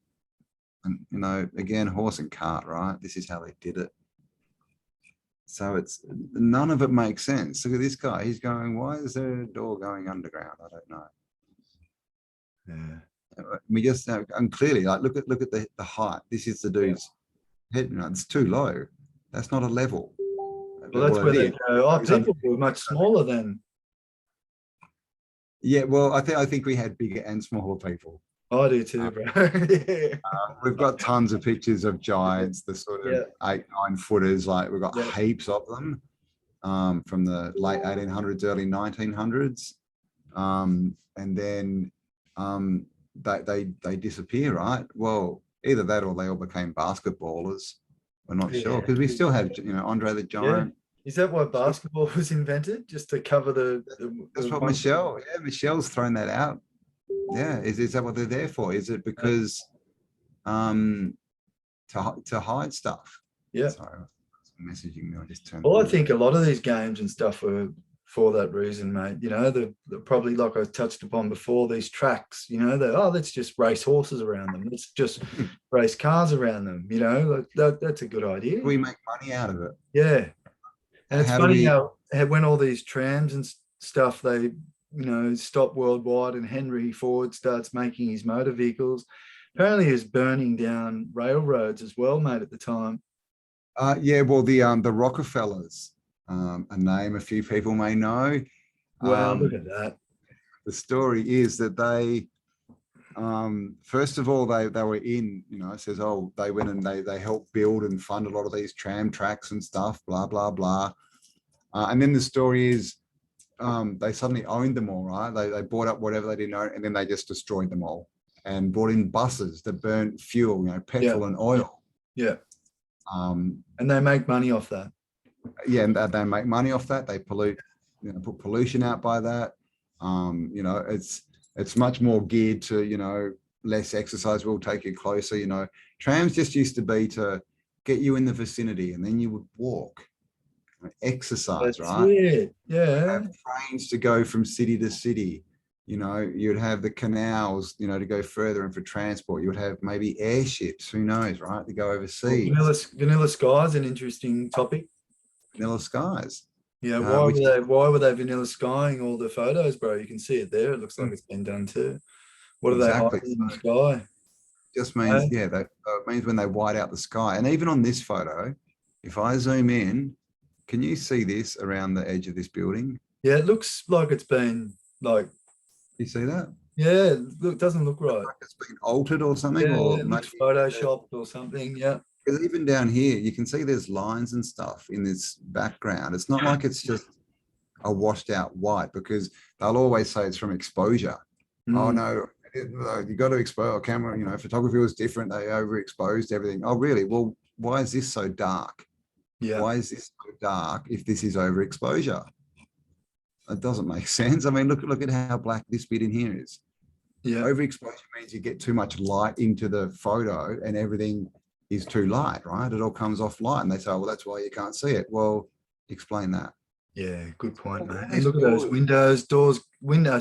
and you know, again, horse and cart, right? This is how they did it. So it's none of it makes sense. Look at this guy. He's going, why is there a door going underground? I don't know. Yeah. We just and clearly, like, look at the height. This is the dude's head. No, it's too low. That's not a level. Well, that's where they go. Oh, people were much smaller then. Yeah, well, I think we had bigger and smaller people. I do too, bro. We've got tons of pictures of giants, the sort of 8-9 footers. Like, we've got heaps of them from the late 1800s, early 1900s, and then they disappear, right? Well, either that or they all became basketballers. We're not sure, because we still have, you know, Andre the Giant. Is that why basketball was invented? Just to cover that's what Michelle. Yeah, Michelle's thrown that out. Yeah, is that what they're there for? Is it because to hide stuff? Yeah. Sorry, messaging me. I just turned. Well, I think a lot of these games and stuff were for that reason, mate. You know, they're probably, like I touched upon before, these tracks. You know, let's just race horses around them. Let's just race cars around them. You know, that's a good idea. We make money out of it. Yeah, and it's funny how when all these trams and stuff, they, you know, stop worldwide, and Henry Ford starts making his motor vehicles. Apparently he was burning down railroads as well, mate, at the time. Yeah, well, the Rockefellers, a name a few people may know. Wow, look at that. The story is that they, first of all, they were in, you know, it says, oh, they went and they helped build and fund a lot of these tram tracks and stuff, blah, blah, blah. And then the story is, they suddenly owned them all, right? They bought up whatever they didn't own, and then they just destroyed them all and brought in buses that burnt fuel, you know, petrol and oil. Yeah. And they make money off that. Yeah, and they make money off that. They pollute, you know, put pollution out by that. You know, it's much more geared to, you know, less exercise will take you closer. You know, trams just used to be to get you in the vicinity, and then you would walk. Exercise, right? Yeah. Have trains to go from city to city. You know, you'd have the canals, you know, to go further and for transport. You would have maybe airships, who knows, right, to go overseas. Well, vanilla sky is an interesting topic. Vanilla skies. Yeah, why were they vanilla skying all the photos, bro? You can see it there. It looks like it's been done too. What are they hiding in the sky? Just means, that means when they white out the sky. And even on this photo, if I zoom in, can you see this around the edge of this building? Yeah, it looks like it's been like. You see that? Yeah, it doesn't look right. Like it's been altered or something, or it looks photoshopped or something. Yeah. Because even down here, you can see there's lines and stuff in this background. It's not like it's just a washed out white, because they'll always say it's from exposure. Oh no, you got to expose a camera. You know, photography was different. They overexposed everything. Oh really? Well, why is this so dark? Yeah. Why is this so dark if this is overexposure? It doesn't make sense. I mean, look at how black this bit in here is. Yeah. Overexposure means you get too much light into the photo and everything is too light, right? It all comes off light, and they say, well, that's why you can't see it. Well, explain that. Yeah, good point, mate. And look at those windows,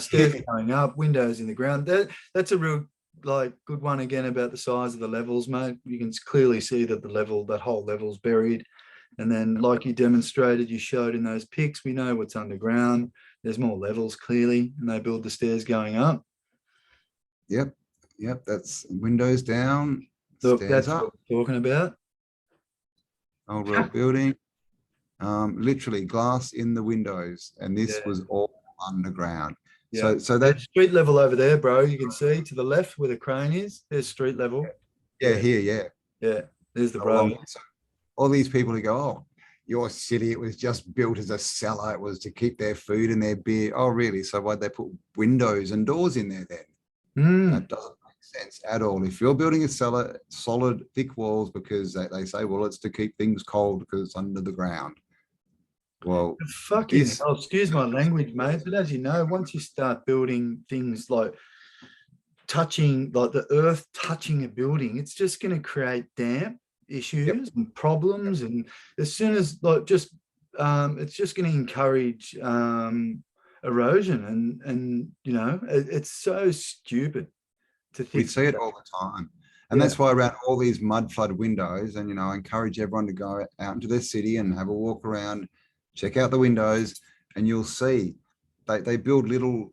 stairs going up, windows in the ground. That's a real good one again about the size of the levels, mate. You can clearly see that that whole level's buried. And then, like you demonstrated, you showed in those pics, we know what's underground. There's more levels clearly, and they build the stairs going up. Yep. That's windows down. Look, that's up. What we're talking about. Old road building. literally glass in the windows, and this Yeah. was all underground. Yeah. So There's that, street level over there, bro. You can see to the left where the crane is. There's street level. yeah, Yeah. here, yeah. Yeah. There's the So along, road. so all these people who go, oh, your city, it was just built as a cellar. It was to keep their food and their beer. Oh, really? So why'd they put windows and doors in there then? That doesn't make sense at all. If you're building a cellar, solid, thick walls, because they say, well, it's to keep things cold because it's under the ground. Well, Fucking this, hell, excuse my language, mate. But as you know, once you start building things like touching, like the earth touching a building, it's just going to create damp issues and problems. And as soon as like just, it's just going to encourage erosion. And you know, it's so stupid to we think. see it all the time. And that's why around all these mud flood windows, and, you know, I encourage everyone to go out into their city and have a walk around, check out the windows, and you'll see they build little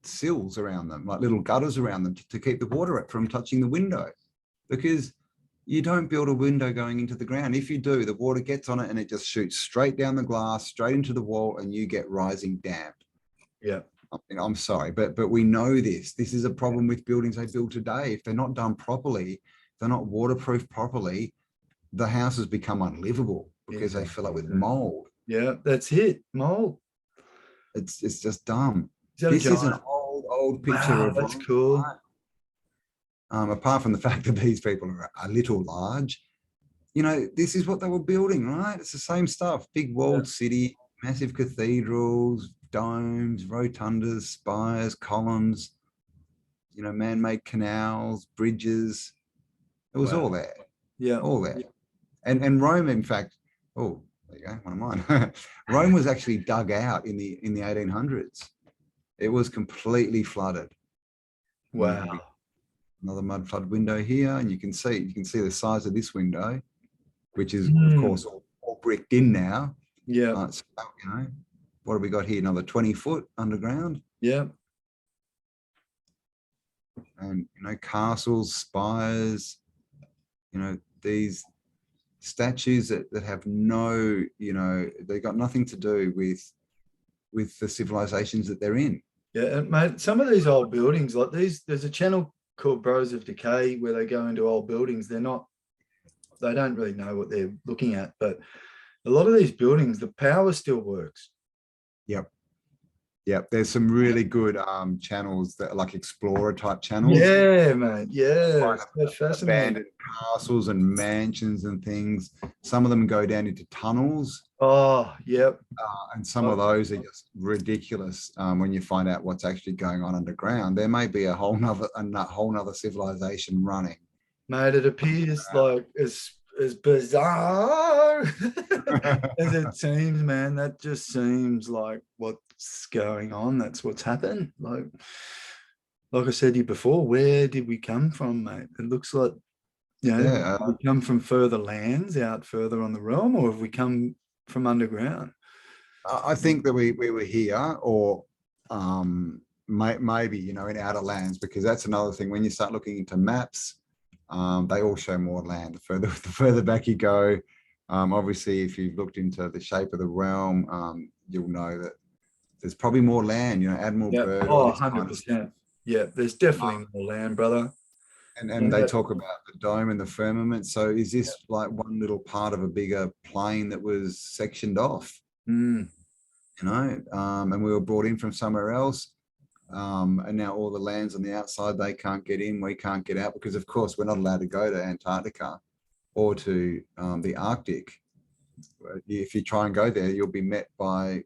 sills around them, like little gutters around them to keep the water from touching the window, because you don't build a window going into the ground. If you do, the water gets on it and it just shoots straight down the glass, straight into the wall, and you get rising damp. Yeah. I'm sorry, but we know this. This is a problem with buildings they build today. If they're not done properly, if they're not waterproof properly, the houses become unlivable because they fill up with mold. Yeah, that's it. Mold. It's just dumb. Is This is an old picture of that's cool. apart from the fact that these people are a little large, you know, this is what they were building, right? It's the same stuff. Big walled city, massive cathedrals, domes, rotundas, spires, columns, you know, man-made canals, bridges. It was all there. Yeah. All there. And Rome, in fact, oh, there you go, one of mine. Rome was actually dug out in the 1800s. It was completely flooded. Wow. Another mud flood window here, and you can see the size of this window, which is of course all bricked in now. Yeah. So, you know, what have we got here? Another 20 foot underground. Yeah. And, you know, castles, spires, you know, these statues that have no, you know, they got nothing to do with the civilizations that they're in. Yeah, and mate, some of these old buildings, like these, there's a channel called Bros of Decay where they go into old buildings. They don't really know what they're looking at, but a lot of these buildings, the power still works. Yep. There's some really good channels that are like explorer type channels. Yeah, mate. Yeah. Like That's fascinating. abandoned castles and mansions and things. Some of them go down into tunnels. Oh, yep. And some of those are just ridiculous when you find out what's actually going on underground. There may be a whole nother civilization running. Mate, it appears like as bizarre as it seems, man. That just seems like what's going on. That's what's happened. Like I said to you before, where did we come from, mate? It looks like, you know, have we come from further lands out further on the realm, or have we come from underground? I think that we were here, or maybe, you know, in outer lands, because that's another thing. When you start looking into maps, they all show more land. The further back you go, obviously, if you've looked into the shape of the realm, you'll know that there's probably more land. You know, Admiral Byrd. Oh, 100%. Yeah, there's definitely more land, brother. And they talk about the dome and the firmament. So is this like one little part of a bigger plane that was sectioned off? You know, and we were brought in from somewhere else. And now all the lands on the outside, they can't get in, we can't get out, because of course we're not allowed to go to Antarctica or to the Arctic. If you try and go there, you'll be met by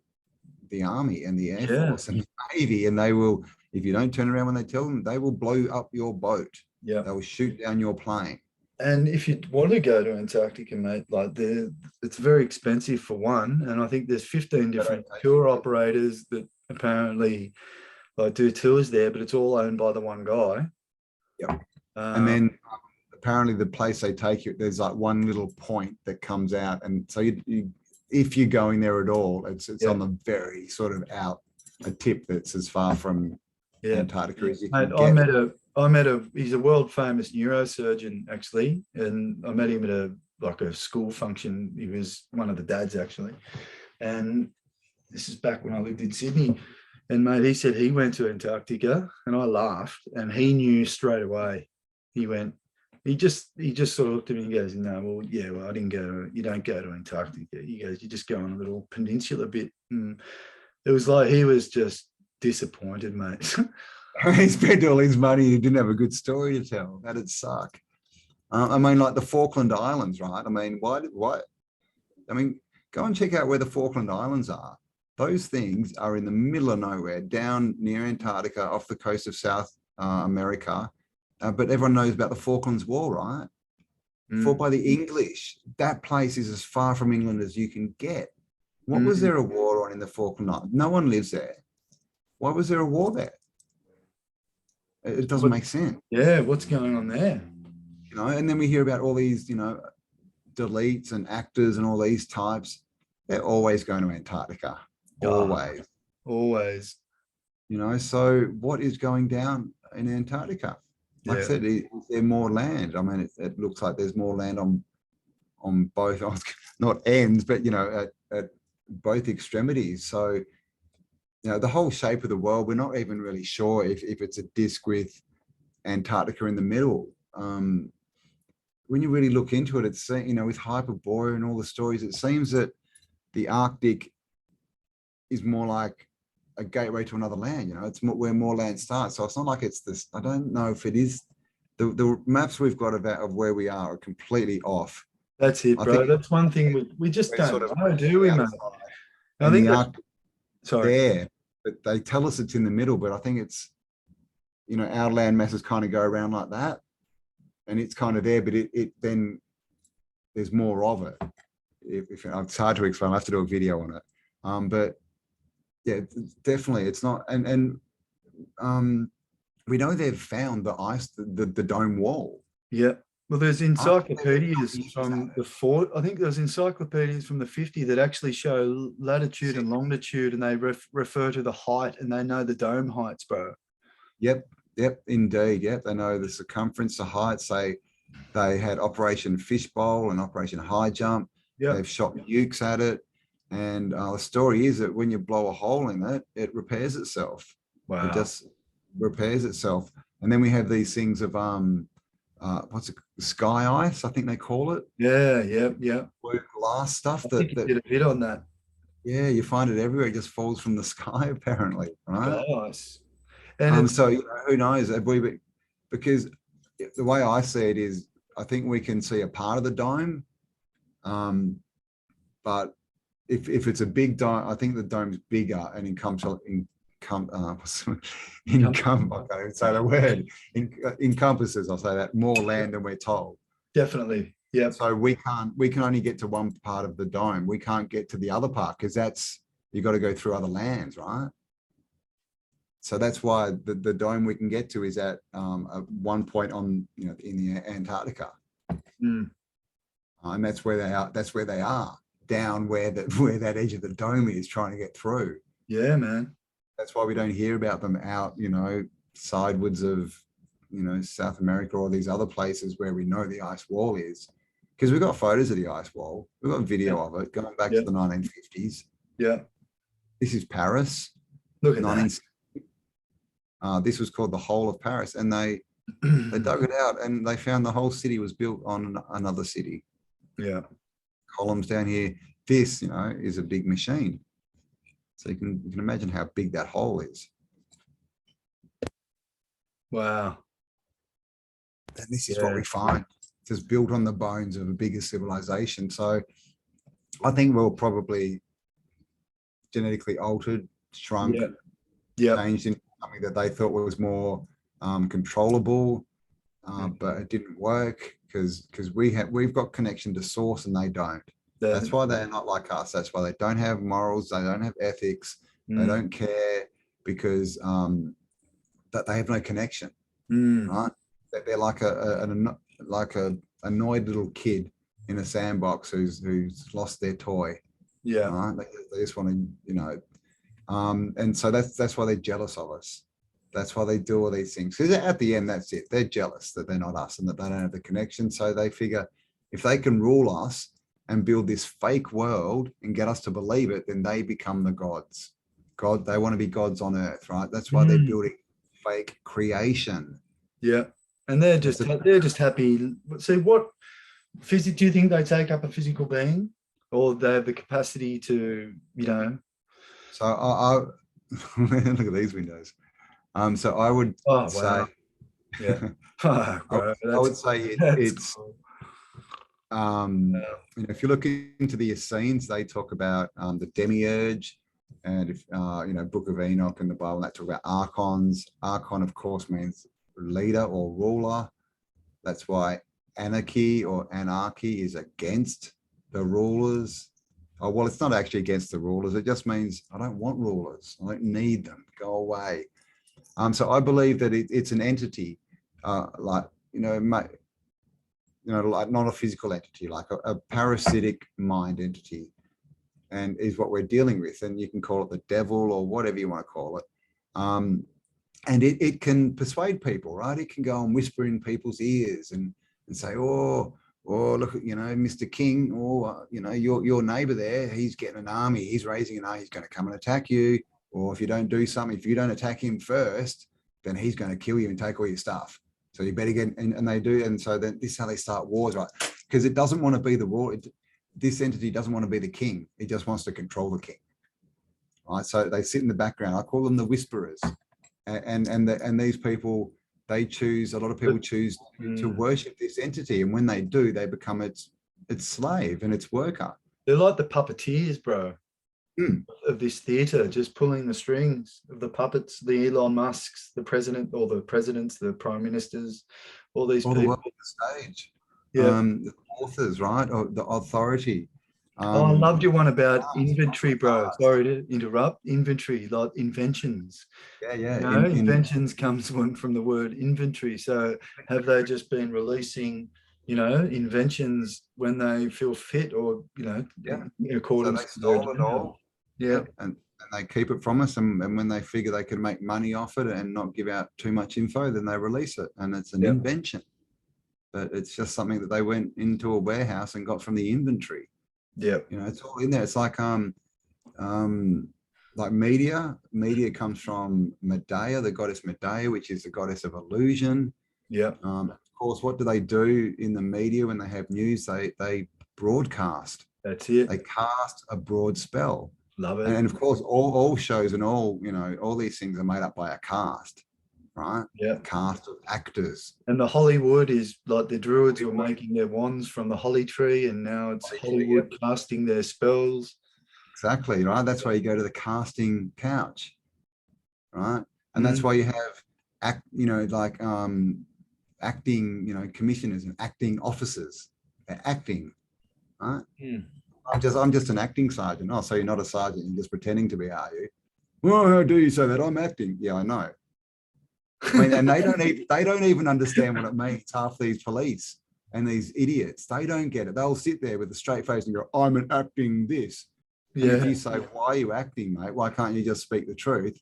the Army and the Air Force and the Navy, and they will, if you don't turn around when they tell them, they will blow up your boat. They will shoot down your plane. And if you want to go to Antarctica, mate, like it's very expensive for one. And I think there's 15 different tour operators that apparently like do tours there, but it's all owned by the one guy. And then apparently the place they take you, there's like one little point that comes out. And so if you're going there at all, it's on the very sort of out a tip that's as far from Antarctica as you can get. I met he's a world famous neurosurgeon actually, and I met him at a like a school function. He was one of the dads actually, and this is back when I lived in Sydney. And mate, he said he went to Antarctica, and I laughed, and he knew straight away. He went. He just sort of looked at me and goes, "No, well, yeah, well, I didn't go. You don't go to Antarctica." He goes, "You just go on a little peninsula bit." And it was like he was just disappointed, mate. He spent all his money. He didn't have a good story to tell. That'd suck. I mean, like the Falkland Islands, right? I mean, why? I mean, go and check out where the Falkland Islands are. Those things are in the middle of nowhere, down near Antarctica, off the coast of South America. But everyone knows about the Falklands War, right? Fought by the English. That place is as far from England as you can get. What was there a war on in the Falkland Islands? No one lives there. Why was there a war there? It doesn't make sense. Yeah, what's going on there? You know, and then we hear about all these, you know, deletes and actors and all these types. They're always going to Antarctica. Always. Always. You know, so what is going down in Antarctica? Like I said, is there more land? I mean, it looks like there's more land on both, not ends, but, you know, at both extremities. So, you know, the whole shape of the world, we're not even really sure if it's a disc with Antarctica in the middle. When you really look into it, it's, you know, with Hyperborea and all the stories, it seems that the Arctic is more like a gateway to another land. You know, it's where more land starts. So it's not like it's this. I don't know if it is. The maps we've got of where we are completely off. That's it, bro. That's one thing we just don't know, do we, mate? I think that's, sorry. There, but they tell us it's in the middle, but I think it's, you know, our land masses kind of go around like that, and it's kind of there, but it then there's more of it. If it's hard to explain, I have to do a video on it. But yeah, definitely, it's not. And we know they've found the ice, the dome wall. Yeah. Well, there's encyclopedias from the fort. I think there's encyclopedias from the 50 that actually show latitude and longitude, and they refer to the height, and they know the dome heights, bro. Yep, indeed. Yep, they know the circumference, the heights. They had Operation Fishbowl and Operation High Jump. Yep. They've shot nukes at it, and the story is that when you blow a hole in it, it repairs itself. Wow. It just repairs itself. And then we have these things of what's it, sky ice, I think they call it. Yeah. Blue glass stuff. I think you did a bit on that. Yeah, you find it everywhere. It just falls from the sky, apparently, right? Nice. And so, you know, who knows? Because the way I see it is, I think we can see a part of the dome, but if it's a big dome, I think the dome's bigger and I can't even say the word. Encompasses, I'll say that, more land than we're told. Definitely. Yeah. So we can only get to one part of the dome. We can't get to the other part because you got to go through other lands, right? So that's why the dome we can get to is at one point on, you know, in the Antarctica. And that's where they are. That's where they are, down where that edge of the dome is, trying to get through. Yeah, man. That's why we don't hear about them out, you know, sidewards of, you know, South America or these other places where we know the ice wall is, because we've got photos of the ice wall. We've got video of it going back to the 1950s. Yeah. This is Paris. Look at that. This was called the Hole of Paris, and they dug it out and they found the whole city was built on another city. Yeah. Columns down here. This, you know, is a big machine. So you can imagine how big that hole is. Wow. And this is what we find. It's just built on the bones of a bigger civilization. So I think we're probably genetically altered, shrunk, changed into something that they thought was more controllable, but it didn't work because we've got connection to source and they don't. That's why they're not like us. That's why they don't have morals. They don't have ethics. They don't care because that they have no connection, right? That they're like a annoyed little kid in a sandbox who's lost their toy. Yeah, right? They just want to, you know, and so that's why they're jealous of us. That's why they do all these things. Because at the end, that's it. They're jealous that they're not us and that they don't have the connection. So they figure, if they can rule us and build this fake world and get us to believe it, then they become the gods. They want to be gods on earth, right? That's why they're building fake creation. Yeah. And they're just happy. So what do you think they take up a physical being, or they have the capacity to, So I look at these windows. So I would say, yeah. Oh, bro, I would say it's cool. if you look into the Essenes, they talk about the demiurge, and if Book of Enoch in the Bible, they talk about archons. Archon, of course, means leader or ruler. That's why anarchy or anarchy is against the rulers. Oh, well, it's not actually against the rulers. It just means I don't want rulers. I don't need them. Go away. So I believe that it's an entity, like not a physical entity, like a parasitic mind entity, and is what we're dealing with. And you can call it the devil or whatever you want to call it. And it can persuade people, right? It can go and whisper in people's ears and say, oh, look at, Mr. King, or, your neighbor there, he's getting an army, he's raising an army, he's going to come and attack you. Or if you don't do something, if you don't attack him first, then he's going to kill you and take all your stuff. So you better get, and they do. And so then this is how they start wars, right? Because it doesn't want to be the war. This entity doesn't want to be the king. It just wants to control the king, right? So they sit in the background. I call them the whisperers. And these people, a lot of people choose to worship this entity. And when they do, they become its slave and its worker. They're like the puppeteers, bro, of this theater, just pulling the strings of the puppets, the Elon Musks, the president, or the presidents, the prime ministers, all these people. The world on the stage. The authors, right? Or the authority. I loved your one about inventory, bro. Sorry to interrupt. Inventory, like inventions. Yeah. Inventions comes from the word inventory. So have they just been releasing, inventions when they feel fit, or, in accordance to their agenda? It all. Yeah. And they keep it from us. And when they figure they can make money off it and not give out too much info, then they release it. And it's an invention. But it's just something that they went into a warehouse and got from the inventory. Yeah. It's all in there. It's like media. Media comes from Medea, the goddess Medea, which is the goddess of illusion. Yeah. Of course, what do they do in the media when they have news? They broadcast. That's it. They cast a broad spell. Love it. And of course, all shows and all these things are made up by a cast, right? Yeah. A cast of actors. And the Hollywood is like the Druids were making their wands from the holly tree, and now it's Hollywood casting their spells. Exactly, right? That's why you go to the casting couch, right? And that's why you have acting, commissioners and acting officers. They're acting, right? I'm just an acting sergeant. Oh, so you're not a sergeant, you're just pretending to be, are you? Well, how do you say that? I'm acting. Yeah, I know. I mean, and they don't even understand what it means. Half these police and these idiots, they don't get it. They'll sit there with a straight face and go, I'm an acting this. Yeah. And if you say, why are you acting, mate? Why can't you just speak the truth?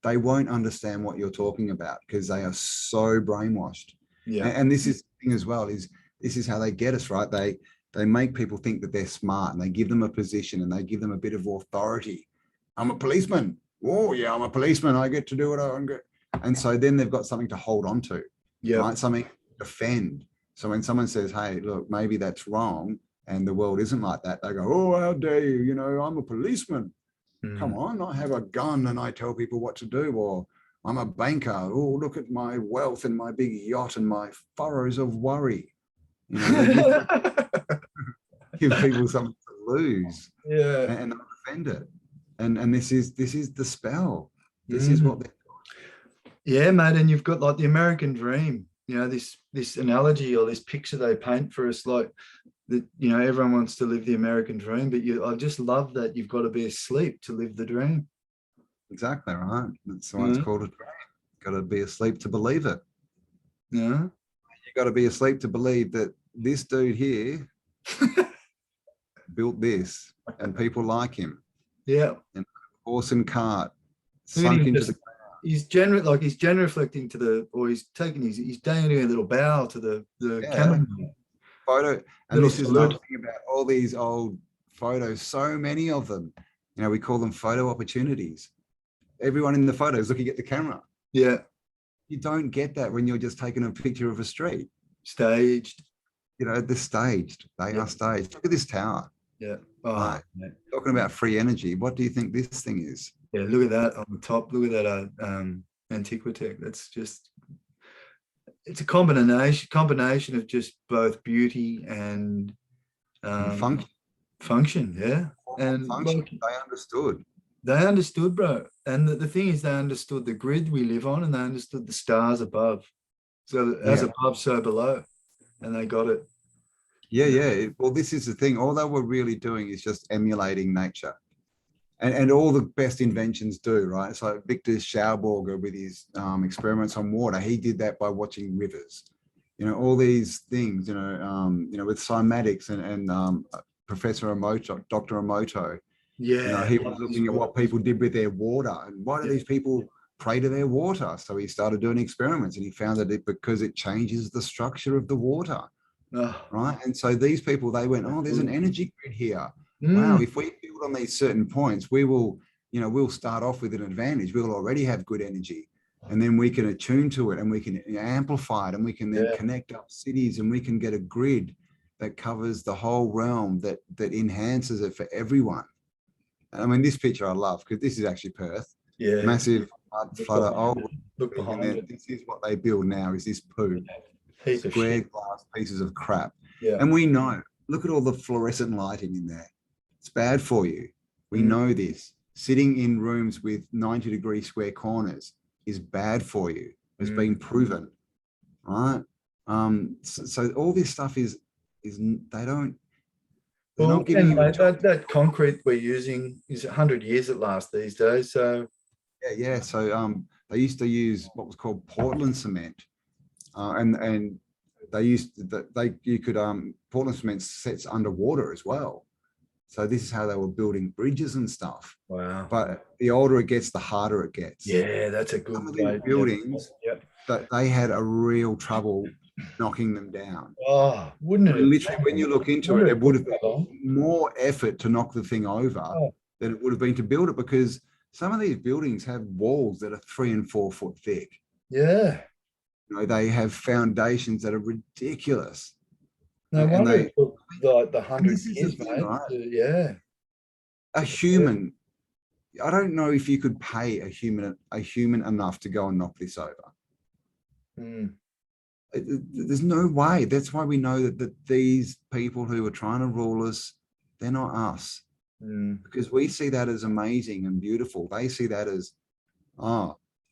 They won't understand what you're talking about because they are so brainwashed. Yeah. And this is the thing as well, is this is how they get us, right? They make people think that they're smart, and they give them a position and they give them a bit of authority. I'm a policeman. Oh yeah, I'm a policeman. I get to do what I want. And so then they've got something to hold on to, right? Something to defend. So when someone says, hey, look, maybe that's wrong and the world isn't like that, they go, oh, how dare you? I'm a policeman. Come on, I have a gun and I tell people what to do. Or I'm a banker. Oh, look at my wealth and my big yacht and my furrows of worry. Give people something to lose. Yeah. And defend it. And this is the spell. This is what they're doing. Yeah, mate. And you've got like the American dream, this analogy or this picture they paint for us, like that, everyone wants to live the American dream, but I just love that you've got to be asleep to live the dream. Exactly, right. That's why it's called a dream. You've got to be asleep to believe it. Yeah. You've got to be asleep to believe that this dude here built this and people like him. Yeah. And horse and cart sunk into the ground. He's genuflecting to he's taking he's doing a little bow to the camel. photo. And Little this is another salute. thing about all these old photos, so many of them, we call them photo opportunities. Everyone in the photo is looking at the camera. Yeah. You don't get that when you're just taking a picture of a street. Staged. They're staged. They are staged. Look at this tower. Yeah. Oh, Right. Talking about free energy. What do you think this thing is? yeah. Look at that on the top. Look at that Antiquitech. That's just, it's a combination of just both beauty and Function. function. Yeah. And Function. like, They understood, bro. And the thing is, they understood the grid we live on, and they understood the stars above. So as above, so below, and they got it. Yeah. Well, this is the thing. All they were really doing is just emulating nature. And all the best inventions do, right? So Victor Schauberger with his experiments on water, he did that by watching rivers. All these things, with cymatics and Professor Emoto, Dr. Emoto, Yeah. he was looking at what people did with their water and why do these people pray to their water? So he started doing experiments and he found that because it changes the structure of the water, right? And so these people, they went, oh, there's an energy grid here. Wow, if we build on these certain points, we will, we'll start off with an advantage. We'll already have good energy. And then we can attune to it and we can amplify it and we can then connect up cities and we can get a grid that covers the whole realm that enhances it for everyone. I mean, this picture I love because this is actually Perth. Yeah. Massive flood. Look behind it. This is what they build now, is this poo. Square glass pieces of crap. Yeah. And we know, look at all the fluorescent lighting in there. It's bad for you. We know this. Sitting in rooms with 90-degree square corners is bad for you. It's been proven, right? So all this stuff is they're not giving you that concrete we're using is 100 years at last these days. So yeah. So they used to use what was called Portland cement, and they used you could Portland cement sets underwater as well. So this is how they were building bridges and stuff. Wow. But the older it gets, the harder it gets. Yeah, that's a good Some of these buildings that they had a real trouble knocking them down. Oh, wouldn't it? Literally, when you look into it, it would have been more effort to knock the thing over than it would have been to build it, because some of these buildings have walls that are 3 and 4 foot thick. Yeah. They have foundations that are ridiculous. No wonder it took the 100 years, mate. Right? Yeah. A human, I don't know if you could pay a human enough to go and knock this over. There's no way. That's why we know that these people who are trying to rule us, they're not us. Because we see that as amazing and beautiful. They see that as,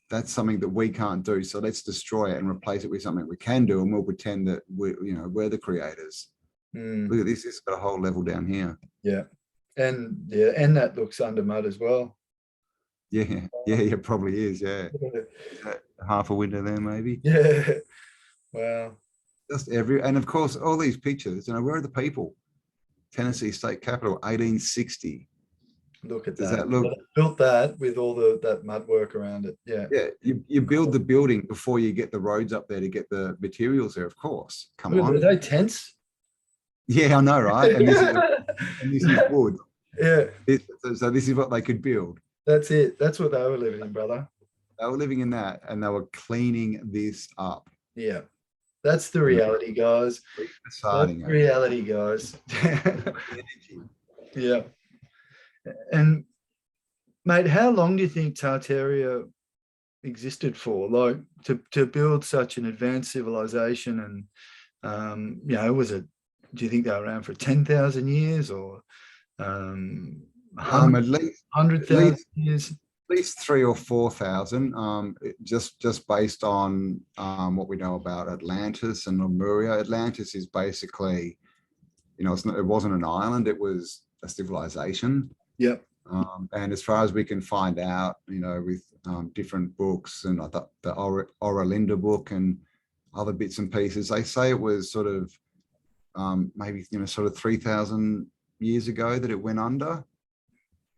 that's something that we can't do. So let's destroy it and replace it with something we can do, and we'll pretend that we're the creators. Look at this. It's got a whole level down here. Yeah. And that looks under mud as well. Yeah, it probably is. Yeah. Half a window there, maybe. Yeah. Wow. Just and of course, all these pictures, where are the people? Tennessee State Capitol, 1860. Look at Does that. that look? Built that with all that mud work around it. Yeah. Yeah. You build the building before you get the roads up there to get the materials there, of course. Come on. Are they tents? Yeah, I know, right? And this is wood. Yeah. So this is what they could build. That's it. That's what they were living in, brother. They were living in that, and they were cleaning this up. Yeah. That's the reality, guys. That's the reality, guys. Yeah. And mate, how long do you think Tartaria existed for? Like to build such an advanced civilization, and do you think they were around for 10,000 years or at least 100,000 years? At least 3,000 or 4,000, just based on what we know about Atlantis and Lemuria. Atlantis is basically, it wasn't an island; it was a civilization. Yep. And as far as we can find out, with different books and the Oralinda book and other bits and pieces, they say it was sort of maybe sort of 3,000 years ago that it went under.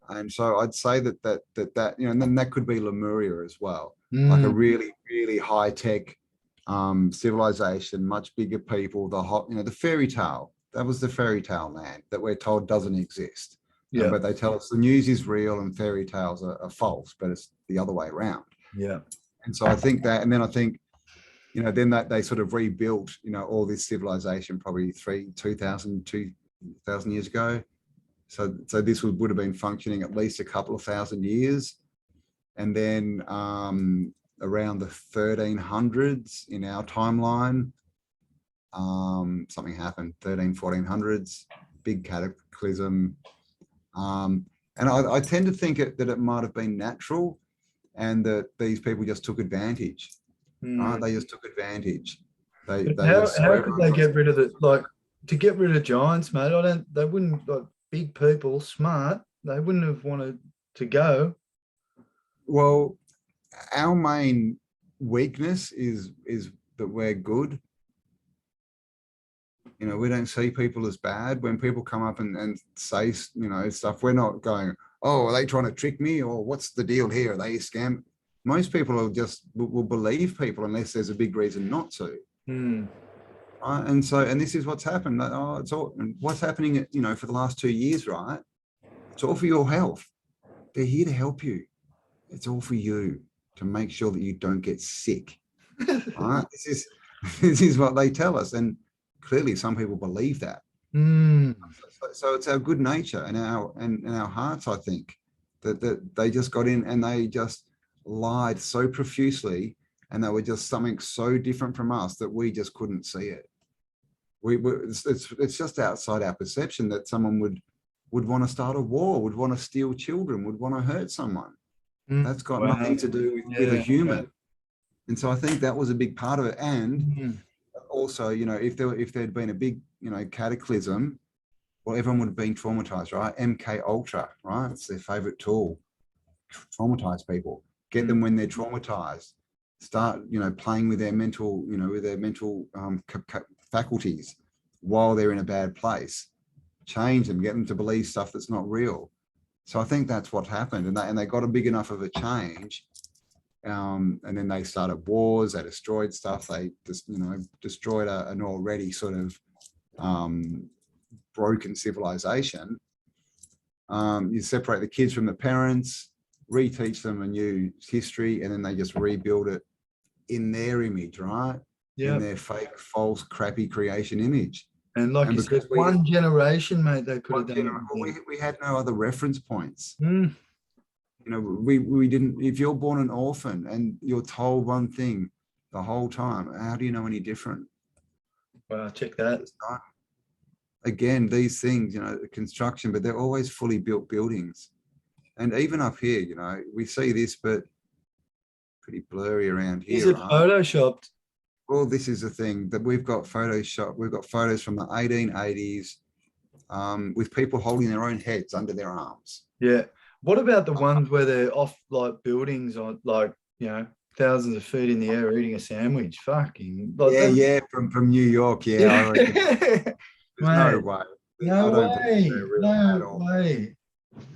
And so I'd say that and then that could be Lemuria as well, like a really, really high tech civilization, much bigger people, the hot, you know, the fairy tale. That was the fairy tale land that we're told doesn't exist. Yeah. But they tell us the news is real and fairy tales are false, but it's the other way around. Yeah. And so I think that, and then I think, you know, then that they sort of rebuilt, you know, all this civilization probably 2,000 years ago. So this would have been functioning at least a couple of thousand years. And then around the 1300s in our timeline, something happened, 1400s, big cataclysm. And I tend to think that it might have been natural and that these people just took advantage. Right? They just took advantage. How could they get rid of it? Like, to get rid of giants, mate, they wouldn't, like, big people, smart, they wouldn't have wanted to go. Well, our main weakness is that we're good. You know, we don't see people as bad. When people come up and say, you know, stuff, we're not going, oh, are they trying to trick me? Or what's the deal here? Are they a scam? Most people will believe people unless there's a big reason not to. Right? And this is what's happened. Oh, it's all, and what's happening, you know, for the last 2 years, right? It's all for your health. They're here to help you. It's all for you, to make sure that you don't get sick. Right? This is what they tell us. And clearly some people believe that. So it's our good nature and our hearts, I think, that they just got in and they just lied so profusely, and they were just something so different from us that we just couldn't see it. It's just outside our perception that someone would want to start a war, would want to steal children, would want to hurt someone. That's got nothing to do with a human. And so I think that was a big part of it. And also, you know, if there'd been a big, you know, cataclysm, well, everyone would have been traumatized, right? MK Ultra, right? It's their favorite tool. Traumatize people, get them when they're traumatized, start, you know, playing with their mental, you know, with their mental faculties while they're in a bad place, change them, get them to believe stuff that's not real. So I think that's what happened. And they got a big enough of a change. And then they started wars, they destroyed stuff. They just, you know, destroyed an already sort of broken civilization. You separate the kids from the parents, reteach them a new history, and then they just rebuild it in their image, right? In their fake, false, crappy creation image. And like you said, one generation, mate, they could have done it. We had no other reference points. You know, we didn't. If you're born an orphan and you're told one thing the whole time, how do you know any different? Well, check that. Again, these things, you know, construction, but they're always fully built buildings. And even up here, you know, we see this, but pretty blurry around here. Is it photoshopped? Well, this is the thing that we've got Photoshop. We've got photos from the 1880s with people holding their own heads under their arms. Yeah. What about the ones where they're off like buildings on, like, you know, thousands of feet in the air eating a sandwich? Fucking. Like From New York. Yeah. I reckon. There's no way. No way.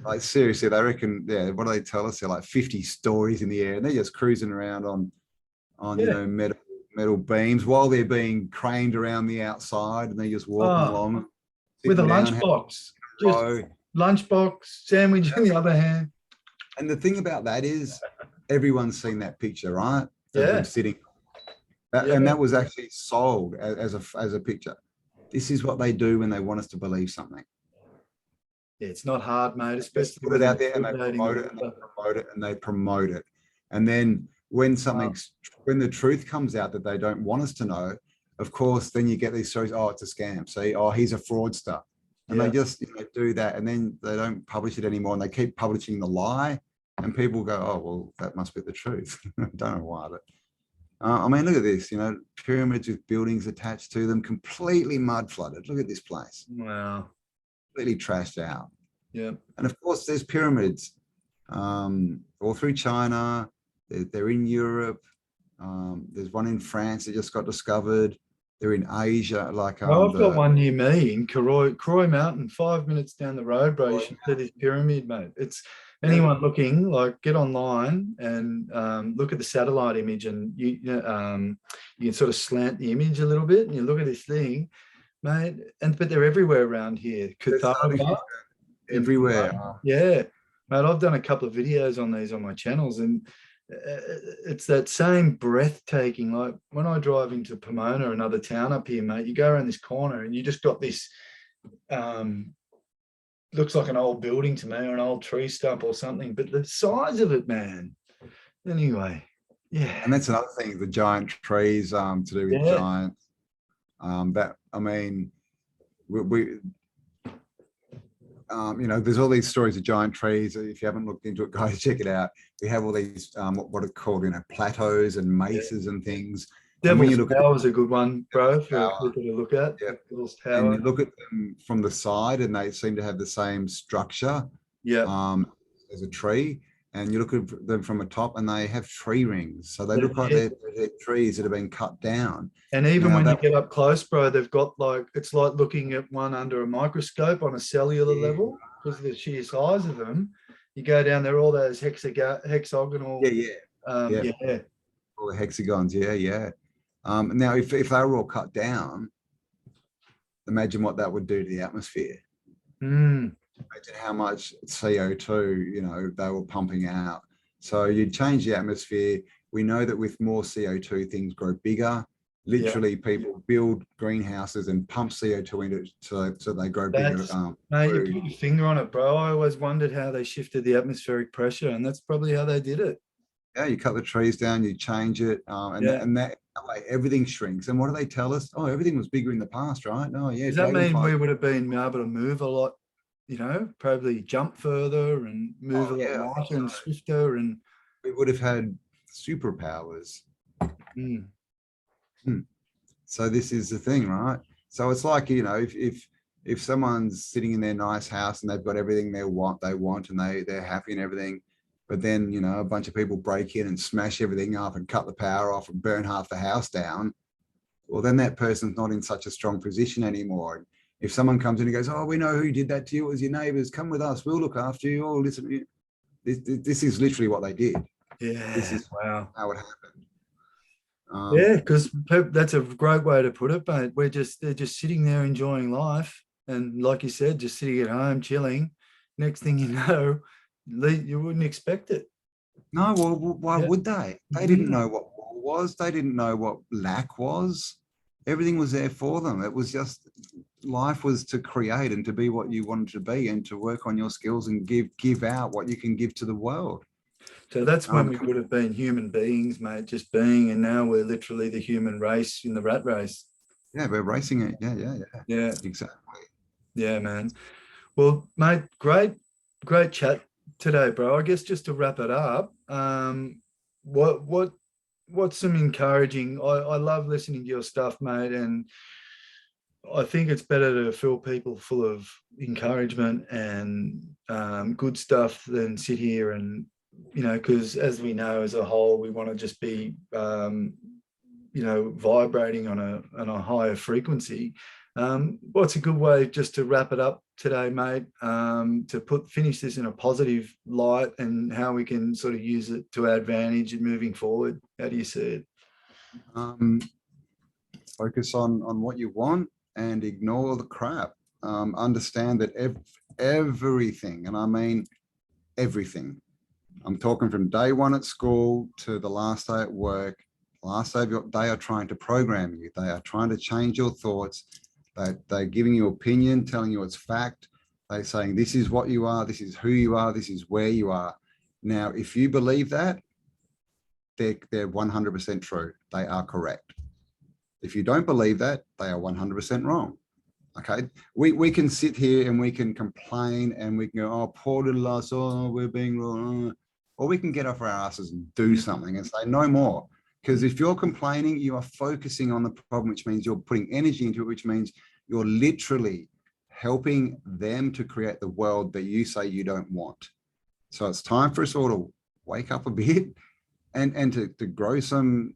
Like, seriously, they reckon, yeah, what do they tell us? They're like 50 stories in the air, and they're just cruising around on you know, metal beams while they're being craned around the outside, and they're just walking along with a lunchbox, just lunchbox, sandwich in the other hand. And the thing about that is, everyone's seen that picture, right? Yeah. Sitting, and that was actually sold as a picture. This is what they do when they want us to believe something. Yeah, it's not hard, mate. Especially put it out there, and they promote it, and they promote it, and they promote it. And then when when the truth comes out that they don't want us to know, of course, then you get these stories. Oh, it's a scam. See, oh, he's a fraudster, and they just, you know, do that, and then they don't publish it anymore, and they keep publishing the lie, and people go, oh, well, that must be the truth. I don't know why, but I mean, look at this. You know, pyramids with buildings attached to them, completely mud flooded. Look at this place. Wow. Completely trashed out. Yeah. And of course, there's pyramids all through China. They're in Europe. There's one in France that just got discovered. They're in Asia. Like I've got one near me in Croy Mountain, 5 minutes down the road, bro. You should see this pyramid, mate. anyone looking, like, get online and look at the satellite image, and you can sort of slant the image a little bit, and you look at this thing, mate. But they're everywhere around here. Tartaria, everywhere. yeah, mate. I've done a couple of videos on these on my channels, and it's that same breathtaking. Like when I drive into Pomona, another town up here, mate, you go around this corner and you just got this looks like an old building to me, or an old tree stump or something, but the size of it, man. Anyway, yeah. And that's another thing, the giant trees to do with giants. That, I mean, we you know, there's all these stories of giant trees. If you haven't looked into it, guys, check it out. We have all these what are called, you know, plateaus and mesas and things. Devil's Tower is a good one, bro, for people to look at. Yeah. Devil's Tower. And you look at them from the side, and they seem to have the same structure. Yeah. As a tree. And you look at them from the top, and they have tree rings. So they look like they're trees that have been cut down. And even when you get up close, bro, they've got like, it's like looking at one under a microscope on a cellular level, because of the sheer size of them. You go down there, all those hexagonal. All the hexagons. Now, if they were all cut down, imagine what that would do to the atmosphere. Imagine how much CO2, you know, they were pumping out. So you'd change the atmosphere. We know that with more CO2, things grow bigger. Literally, people build greenhouses and pump CO2 into it so they grow bigger. Mate, you put your finger on it, bro. I always wondered how they shifted the atmospheric pressure, and that's probably how they did it. Yeah, you cut the trees down, you change it, and that way everything shrinks. And what do they tell us? Oh, everything was bigger in the past, right? No, yeah. Does that mean we would have been able to move a lot? You know, probably jump further and move a lot lighter and swifter, and we would have had superpowers. So this is the thing, right? So it's like, you know, if someone's sitting in their nice house and they've got everything they want, and they're happy and everything, but then, you know, a bunch of people break in and smash everything up and cut the power off and burn half the house down, well, then that person's not in such a strong position anymore. If someone comes in and goes, oh, we know who did that to you, it was your neighbors, come with us, we'll look after you. Oh, listen, this is literally what they did. Yeah, this is how it happened. Yeah, because that's a great way to put it, but they're just sitting there enjoying life, and like you said, just sitting at home chilling. Next thing you know, you wouldn't expect it. No, well, why would they? They didn't know what war was. They didn't know what lack was. Everything was there for them. It was just, life was to create and to be what you wanted to be, and to work on your skills and give out what you can give to the world. So that's when we would have been human beings, mate, just being, and now we're literally the human race in the rat race. Yeah, we're racing it. Yeah, exactly. Yeah, man. Well, mate, great chat today, bro. I guess just to wrap it up, what's some encouraging? I love listening to your stuff, mate, and I think it's better to fill people full of encouragement and good stuff than sit here and, you know, because as we know, as a whole, we want to just be, you know, vibrating on a higher frequency. What's a good way just to wrap it up today, mate, to finish this in a positive light, and how we can sort of use it to our advantage in moving forward? How do you see it? Focus on what you want and ignore the crap. Understand that everything, and I mean everything, I'm talking from day one at school to the last day at work, last day of your day, are trying to program you. They are trying to change your thoughts. They're giving you opinion, telling you it's fact. They're saying this is what you are, this is who you are, this is where you are. Now, if you believe that, they're 100% true. They are correct. If you don't believe that, they are 100% wrong. Okay, we can sit here and we can complain and we can go, oh, poor little us, oh, we're being wrong. Or we can get off our asses and do something and say no more. Because if you're complaining, you are focusing on the problem, which means you're putting energy into it, which means you're literally helping them to create the world that you say you don't want. So it's time for us all to wake up a bit and to grow some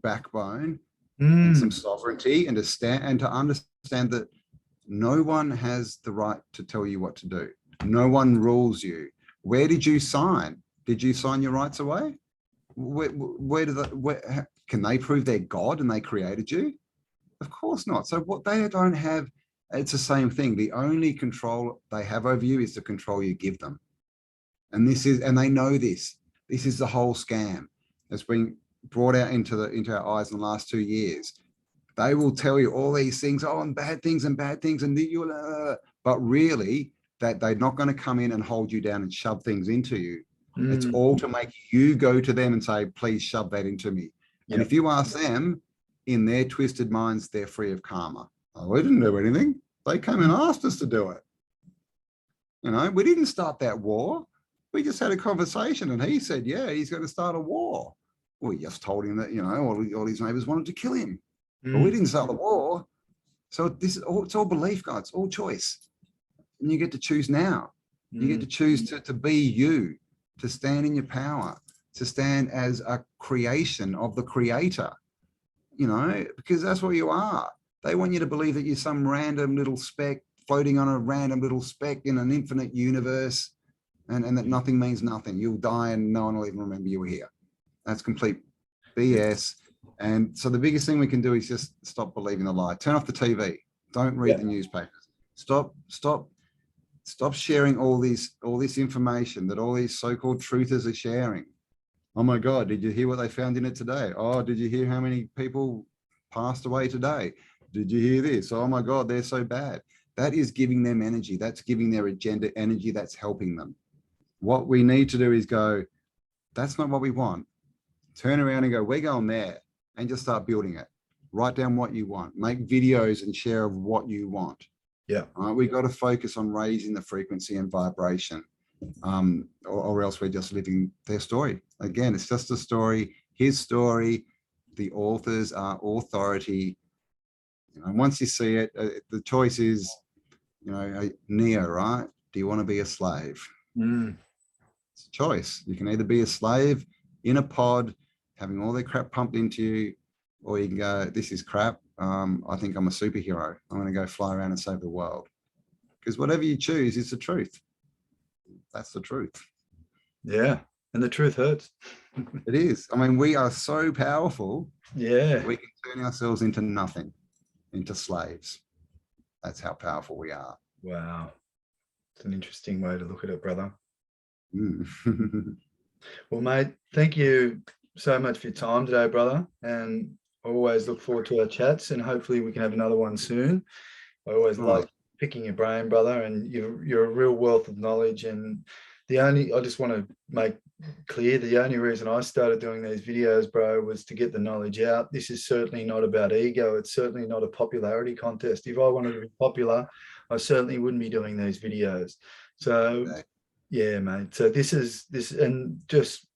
backbone and some sovereignty, and to stand and to understand that no one has the right to tell you what to do. No one rules you. Where did you sign? Did you sign your rights away? Can they prove they're God and they created you? Of course not. So what they don't have, it's the same thing. The only control they have over you is the control you give them. And they know this. This is the whole scam that's been brought out into our eyes in the last 2 years. They will tell you all these things, and bad things, and but really that they're not going to come in and hold you down and shove things into you. It's all to make you go to them and say, please shove that into me. And if you ask them, in their twisted minds, they're free of karma. Oh, we didn't do anything. They came and asked us to do it. We didn't start that war. We just had a conversation and he said, yeah, he's going to start a war. We just told him that, all his neighbors wanted to kill him. But we didn't start the war. So it's all belief, God. It's all choice. And you get to choose now. You get to choose to be you, to stand in your power, to stand as a creation of the creator, because that's what you are. They want you to believe that you're some random little speck floating on a random little speck in an infinite universe, and that nothing means nothing. You'll die and no one will even remember you were here. That's complete BS. And so the biggest thing we can do is just stop believing the lie. Turn off the TV. Don't read the newspapers. Stop sharing all this information that all these so-called truthers are sharing. Oh my God, did you hear what they found in it today? Oh, did you hear how many people passed away today? Did you hear this? Oh my God, they're so bad. That is giving them energy. That's giving their agenda energy. That's helping them. What we need to do is go, that's not what we want. Turn around and go, we're going there, and just start building it. Write down what you want. Make videos and share of what you want. Yeah. We've got to focus on raising the frequency and vibration, or else we're just living their story. Again, it's just a story, his story. The authors are authority. Once you see it, the choice is, Neo, right? Do you want to be a slave? It's a choice. You can either be a slave in a pod, having all their crap pumped into you, or you can go, this is crap. I think I'm a superhero. I'm going to go fly around and save the world. Because whatever you choose is the truth. That's the truth. Yeah. And the truth hurts. It is. I mean, we are so powerful. Yeah. We can turn ourselves into nothing, into slaves. That's how powerful we are. Wow. It's an interesting way to look at it, brother. Well, mate, thank you so much for your time today, brother. And I always look forward to our chats, and hopefully we can have another one soon. I always like picking your brain, brother, and you're a real wealth of knowledge. And I just want to make clear, the only reason I started doing these videos, bro, was to get the knowledge out. This is certainly not about ego. It's certainly not a popularity contest. If I wanted to be popular, I certainly wouldn't be doing these videos. So yeah, mate. So this, and just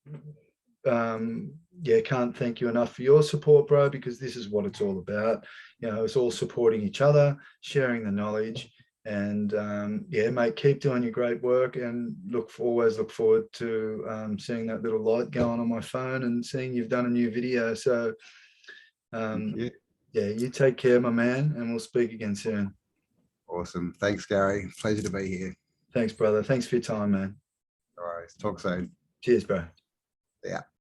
can't thank you enough for your support, bro, because this is what it's all about. It's all supporting each other, sharing the knowledge, and mate, keep doing your great work, and always look forward to seeing that little light going on my phone and seeing you've done a new video. So you take care, my man, and we'll speak again soon. Awesome. Thanks, Gary. Pleasure to be here. Thanks, brother. Thanks for your time, man. All right. Talk soon. Cheers, bro. Yeah.